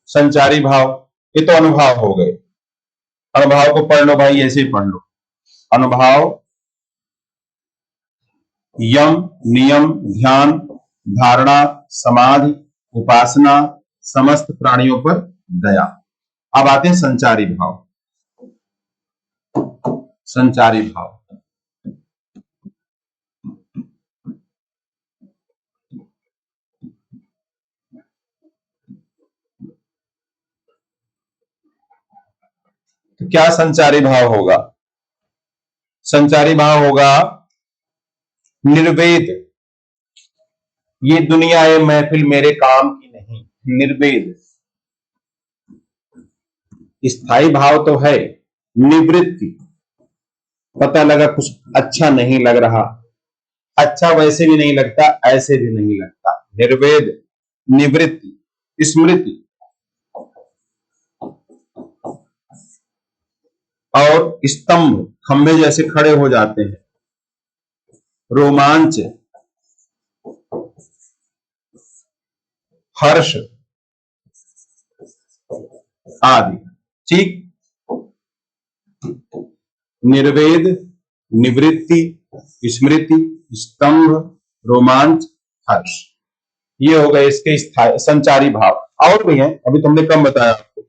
संचारी भाव, ये तो अनुभव हो गए। अनुभाव को पढ़ लो भाई, ऐसे ही पढ़ लो। अनुभाव यम नियम, ध्यान, धारणा, समाधि, उपासना, समस्त प्राणियों पर दया। अब आते हैं संचारी भाव। संचारी भाव, तो क्या संचारी भाव होगा? संचारी भाव होगा निर्वेद, ये दुनिया ये महफिल मेरे काम की नहीं, निर्वेद। स्थाई भाव तो है निवृत्ति, पता लगा कुछ अच्छा नहीं लग रहा, अच्छा वैसे भी नहीं लगता, ऐसे भी नहीं लगता, निर्वेद, निवृत्ति, स्मृति, और स्तंभ, खंभे जैसे खड़े हो जाते हैं, रोमांच, हर्ष आदि। ठीक, निर्वेद, निवृत्ति, स्मृति, स्तंभ, रोमांच, हर्ष, ये हो गए इसके संचारी भाव। और भी हैं, अभी तुमने कम बताया आपको।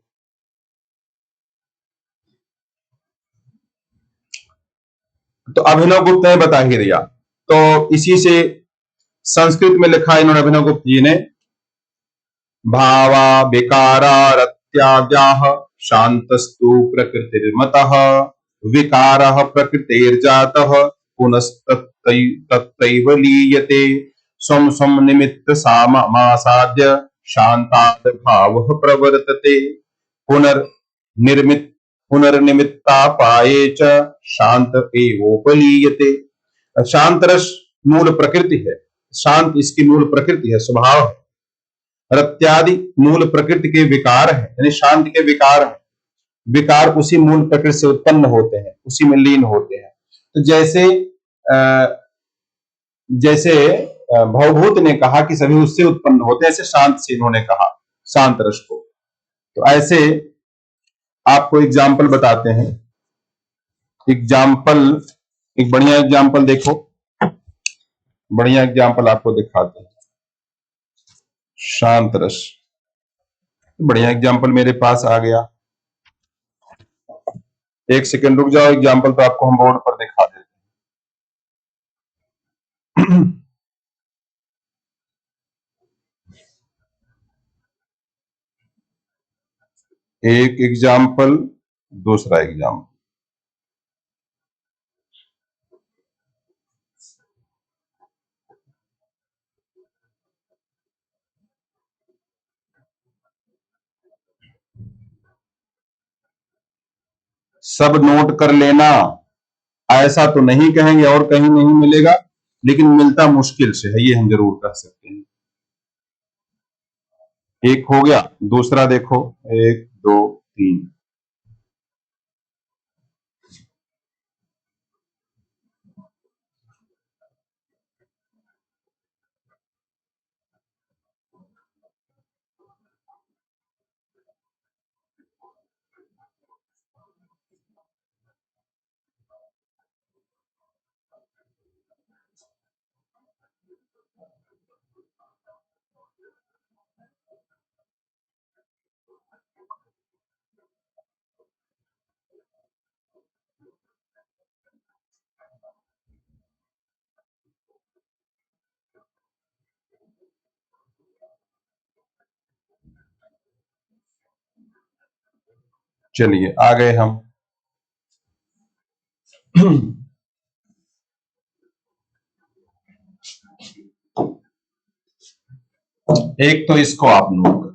तो अभिनव गुप्त ने बता ही दिया, तो इसी से संस्कृत में लिखा इन्होंने अभिनव गुप्त जी ने, भावा विकारारत्याव्याः शांतस्तु प्रकृतिर्मतः विकारः प्रकृतेर्जातः पुनस्तत्तैव लीयते स्वं स्वं निमित्त सामासाद्य शांताद भावः प्रवर्तते पुनर्निर्मित पुनर्निमित्तापाये च शांत एवोपलीयते। शांत रस मूल प्रकृति है, शांत इसकी मूल प्रकृति है, स्वभाव है। रत्यादि मूल प्रकृति के विकार है, यानी शांति के विकार है। विकार उसी मूल प्रकृति से उत्पन्न होते हैं, उसी में लीन होते हैं। तो जैसे भवभूत ने कहा कि सभी उससे उत्पन्न होते हैं, ऐसे शांत से इन्होंने कहा शांत रस को। तो ऐसे आपको एग्जाम्पल बताते हैं। एग्जाम्पल, एक बढ़िया एग्जाम्पल देखो, बढ़िया एग्जाम्पल आपको दिखाते हैं। शांत रस, बढ़िया एग्जाम्पल मेरे पास आ गया। एक सेकंड रुक जाओ, एग्जाम्पल तो आपको हम बोर्ड पर दिखा देते हैं। एक एग्जाम्पल, दूसरा एग्जाम्पल। सब नोट कर लेना। ऐसा तो नहीं कहेंगे और कहीं नहीं मिलेगा, लेकिन मिलता मुश्किल से है, ये हम जरूर कह सकते हैं। एक हो गया, दूसरा देखो, 1 2 3। चलिए आ गए हम। एक तो इसको आप नोट करो।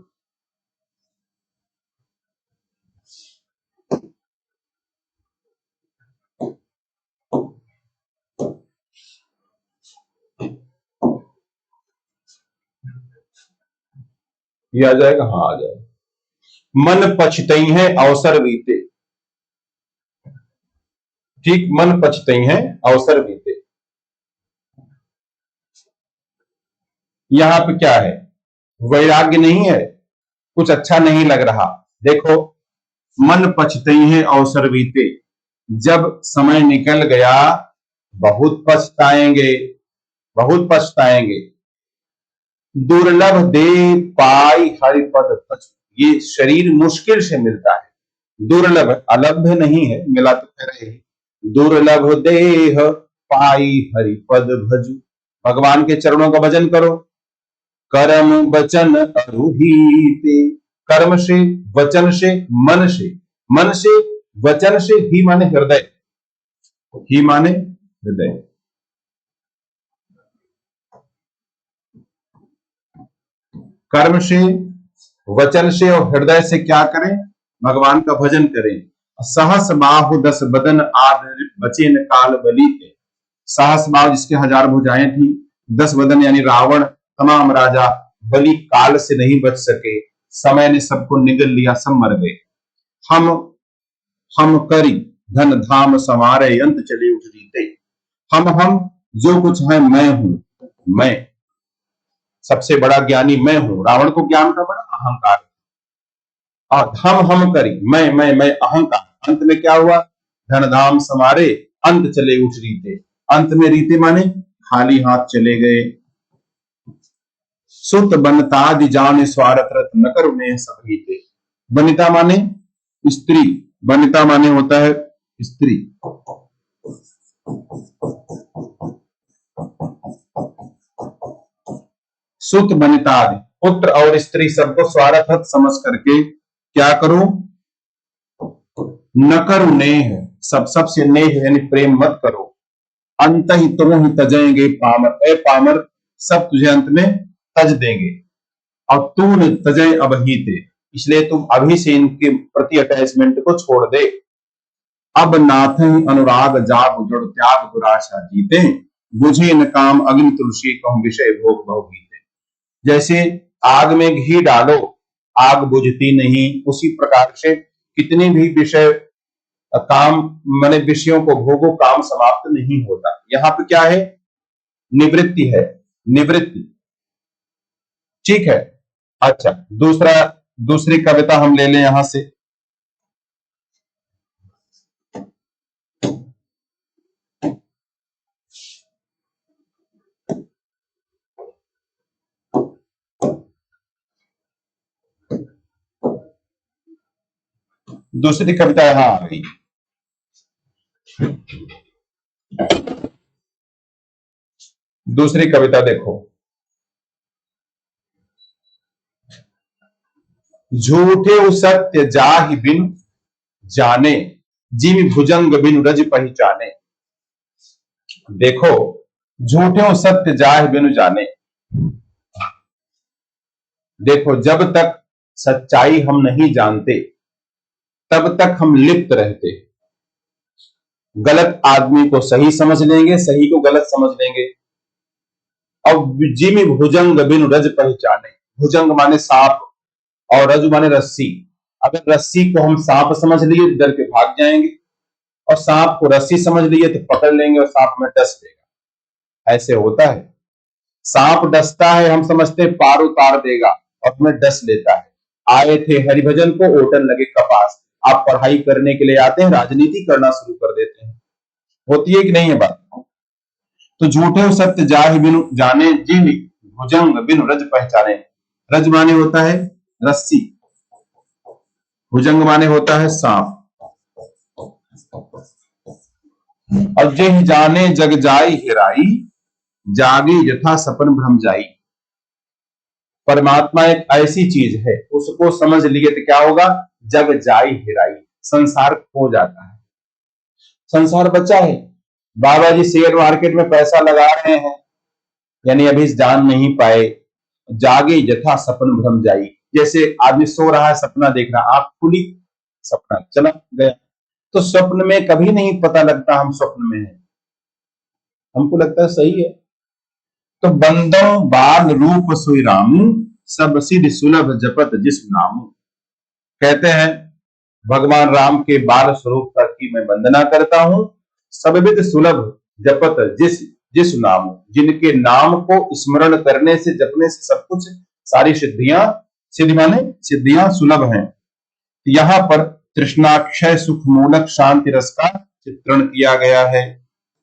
ये आ जाएगा, हाँ आ जाएगा। मन पछतई है अवसर बीते। ठीक, मन पछतई है अवसर बीते। यहां पे क्या है? वैराग्य नहीं है, कुछ अच्छा नहीं लग रहा। देखो, मन पछतई है अवसर बीते, जब समय निकल गया बहुत पछताएंगे, बहुत पछताएंगे। दुर्लभ दे पाई हरिपद पछ, ये शरीर मुश्किल से मिलता है। दुर्लभ, अलभ्य नहीं है, मिला तो कह रहे हैं। दुर्लभ देह पाई हरिपद भजु, भगवान के चरणों का भजन करो। कर्म वचन अरुहीते, कर्म से, वचन से, मन से, मन से, वचन से, ही माने हृदय, ही माने हृदय। कर्म से, वचन से और हृदय से क्या करें? भगवान का भजन करें। सहस बाहु दस बदन आद बचेन काल बली थे। सहस बाहु जिसके 1000 भुजाएं थी, 10 बदन यानी रावण तमाम राजा, बलि काल से नहीं बच सके, समय ने सबको निगल लिया, सब मर गए। हम करी धन धाम समारे अंत चले उठ जीते। हम जो कुछ है मैं हूं, मैं सबसे बड़ा ज्ञानी मैं हूं। रावण को ज्ञान का बड़ा अहंकार, और हम करी, मैं अहंकार। अंत में क्या हुआ? धन धाम समारे अंत चले उठ रीते। अंत में रीते माने खाली हाथ चले गए। सुत बनतादि जान स्वार्थ रत न करुणे सब हीते। बनिता माने स्त्री, बनिता माने होता है स्त्री। सुत बनितादि, पुत्र और स्त्री सबको स्वार्थ समझ करके क्या करो? न करो नेह, सबसे नेह यानी प्रेम मत करो। अंत ही तुम ही तजेंगे पामर, ए पामर सब तुझे अंत में तज देंगे। और तू न तजय अबहीते, इसलिए तुम अभी से इनके प्रति अटैचमेंट को छोड़ दे। अब नाथ अनुराग जाग जुड़ त्याग दुराशा जीते, बुझे न काम अग्नि तुलसी कहूं विषय भोग बहुगीते। जैसे आग में घी डालो, आग बुझती नहीं, उसी प्रकार से कितनी भी विषय काम माने विषयों को भोगो, काम समाप्त नहीं होता। यहां पे क्या है? निवृत्ति है, निवृत्ति। ठीक है। अच्छा, दूसरी कविता हम ले लें यहां से। दूसरी कविता यहां आ गई। दूसरी कविता देखो, झूठे सत्य जाहि बिन जाने, जिमि भुजंग बिन रज पहचाने। देखो, झूठे सत्य जाहि बिन जाने। देखो, जब तक सच्चाई हम नहीं जानते तब तक हम लिप्त रहते हैं। गलत आदमी को सही समझ लेंगे, सही को गलत समझ लेंगे। अब जिमि भुजंग बिनु रज पहचाने, भुजंग माने सांप और रज माने रस्सी। अगर रस्सी को हम सांप समझ लिए तो डर के भाग जाएंगे, और सांप को रस्सी समझ लिए तो पकड़ लेंगे और सांप हमें डस लेगा। ऐसे होता है। सांप डसता है, हम समझते हैं पार उतार देगा, और हमें डस लेता है। आए थे हरिभजन को ओटन लगे कपास। आप पढ़ाई करने के लिए आते हैं, राजनीति करना शुरू कर देते हैं। होती है कि नहीं है बात? तो झूठे सत्य जाहि बिनु जाने, जिन भुजंग बिनु रज पहचाने। रज माने होता है रस्सी, भुजंग माने होता है सांप, और जिह जाने जग जाई हेराई, जागी यथा सपन भ्रम जाई। परमात्मा एक ऐसी चीज है, उसको समझ लिए तो क्या होगा? जग जाई हेराई, संसार खो जाता है, संसार बचा है। बाबा जी शेयर मार्केट में पैसा लगा रहे हैं, यानी अभी जान नहीं पाए। जागे यथा सपन भ्रम जाई, जैसे आदमी सो रहा है, सपना देख रहा, आंख खुली, सपना चला गया। तो स्वप्न में कभी नहीं पता लगता हम स्वप्न में हैं, हमको लगता है सही है। तो बंदम बाल रूप सोई रामू, सब सिद्ध सुलभ जपत जिस नामू। कहते हैं भगवान राम के बाल स्वरूप तक की मैं वंदना करता हूं, सबविध सुलभ जपत जिस जिस नाम, जिनके नाम को स्मरण करने से, जपने से सब कुछ, सारी सिद्धियां, सिद्धि माने सिद्धियां सुलभ हैं। यहाँ पर तृष्णाक्षय सुख मूलक शांति रस का चित्रण किया गया है।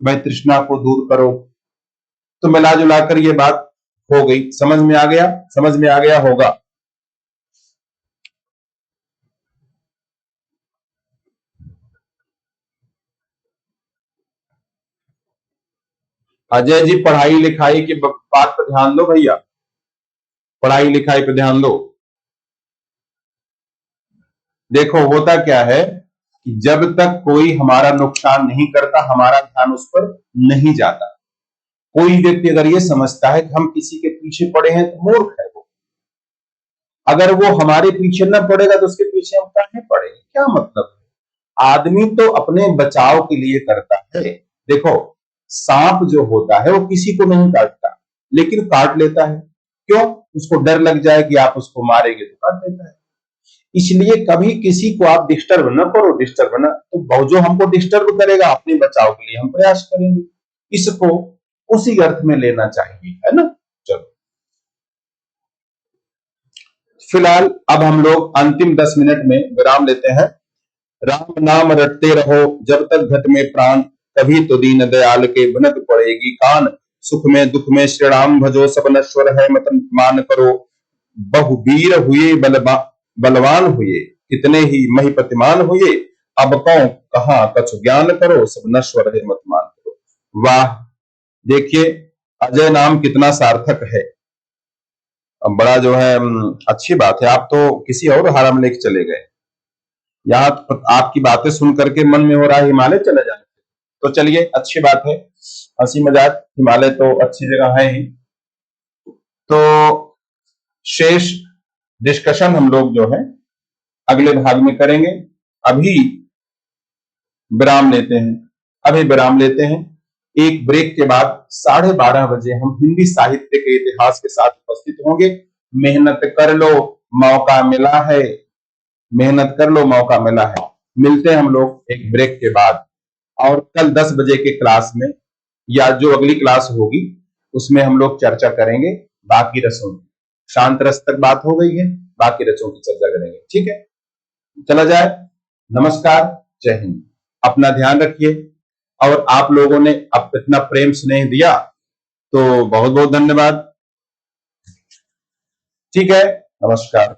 भाई तृष्णा को दूर करो। तो मिला जुला कर ये बात हो गई, समझ में आ गया, समझ में आ गया होगा। अजय जी पढ़ाई लिखाई की बात पर ध्यान दो भैया, पढ़ाई लिखाई पर ध्यान दो। देखो होता क्या है कि जब तक कोई हमारा नुकसान नहीं करता, हमारा ध्यान उस पर नहीं जाता। कोई व्यक्ति अगर ये समझता है कि हम किसी के पीछे पड़े हैं तो मूर्ख है वो। अगर वो हमारे पीछे न पड़ेगा तो उसके पीछे हम काहे पड़ेंगे, क्या मतलब है? आदमी तो अपने बचाव के लिए करता है। देखो सांप जो होता है वो किसी को नहीं काटता, लेकिन काट लेता है। क्यों? उसको डर लग जाए कि आप उसको मारेंगे तो काट लेता है। इसलिए कभी किसी को आप डिस्टर्ब न करो, डिस्टर्ब ना तो जो हमको डिस्टर्ब करेगा अपने बचाव के लिए हम प्रयास करेंगे। इसको उसी अर्थ में लेना चाहिए, है ना? चलो फिलहाल अब हम लोग अंतिम 10 मिनट में विराम लेते हैं। राम नाम रटते रहो जब तक घट में प्राण, कभी तो दीन दयाल के भनक पड़ेगी कान। सुख में दुख में श्री राम भजो, सब नश्वर है मत मान करो। बहुवीर हुए बलवान हुए, कितने ही महिपतिमान हुए। अब कौन कहा कछु ज्ञान करो, सब नश्वर है मत मान करो। वाह, देखिए अजय नाम कितना सार्थक है। अब बड़ा जो है अच्छी बात है, आप तो किसी और हारा में लेके चले गए। यहाँ तो आपकी बातें सुन करके मन में हो रहा है हिमालय चले जाए। तो चलिए अच्छी बात है, हंसी मजाक, हिमालय तो अच्छी जगह है ही। तो शेष डिस्कशन हम लोग जो है अगले भाग में करेंगे। अभी विराम लेते हैं, अभी विराम लेते हैं। एक ब्रेक के बाद 12:30 बजे हम हिंदी साहित्य के इतिहास के साथ उपस्थित होंगे। मेहनत कर लो, मौका मिला है, मेहनत कर लो, मौका मिला है। मिलते हैं हम लोग एक ब्रेक के बाद, और कल 10 बजे के क्लास में, या जो अगली क्लास होगी उसमें हम लोग चर्चा करेंगे बाकी रसों की। शांत रस तक बात हो गई है, बाकी रसों की चर्चा करेंगे, ठीक है? चला जाए। नमस्कार, जय हिंद, अपना ध्यान रखिए। और आप लोगों ने अब इतना प्रेम स्नेह दिया तो बहुत बहुत धन्यवाद। ठीक है, नमस्कार।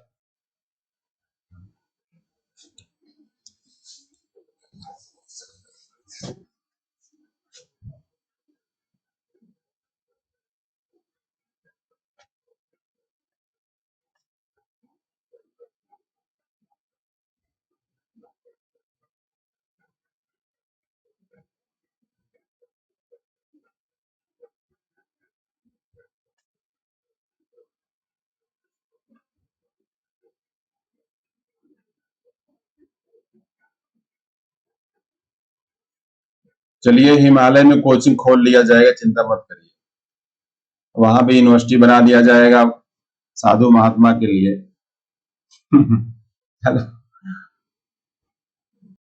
चलिए हिमालय में कोचिंग खोल लिया जाएगा, चिंता मत करिए। वहां भी यूनिवर्सिटी बना दिया जाएगा साधु महात्मा के लिए। चलो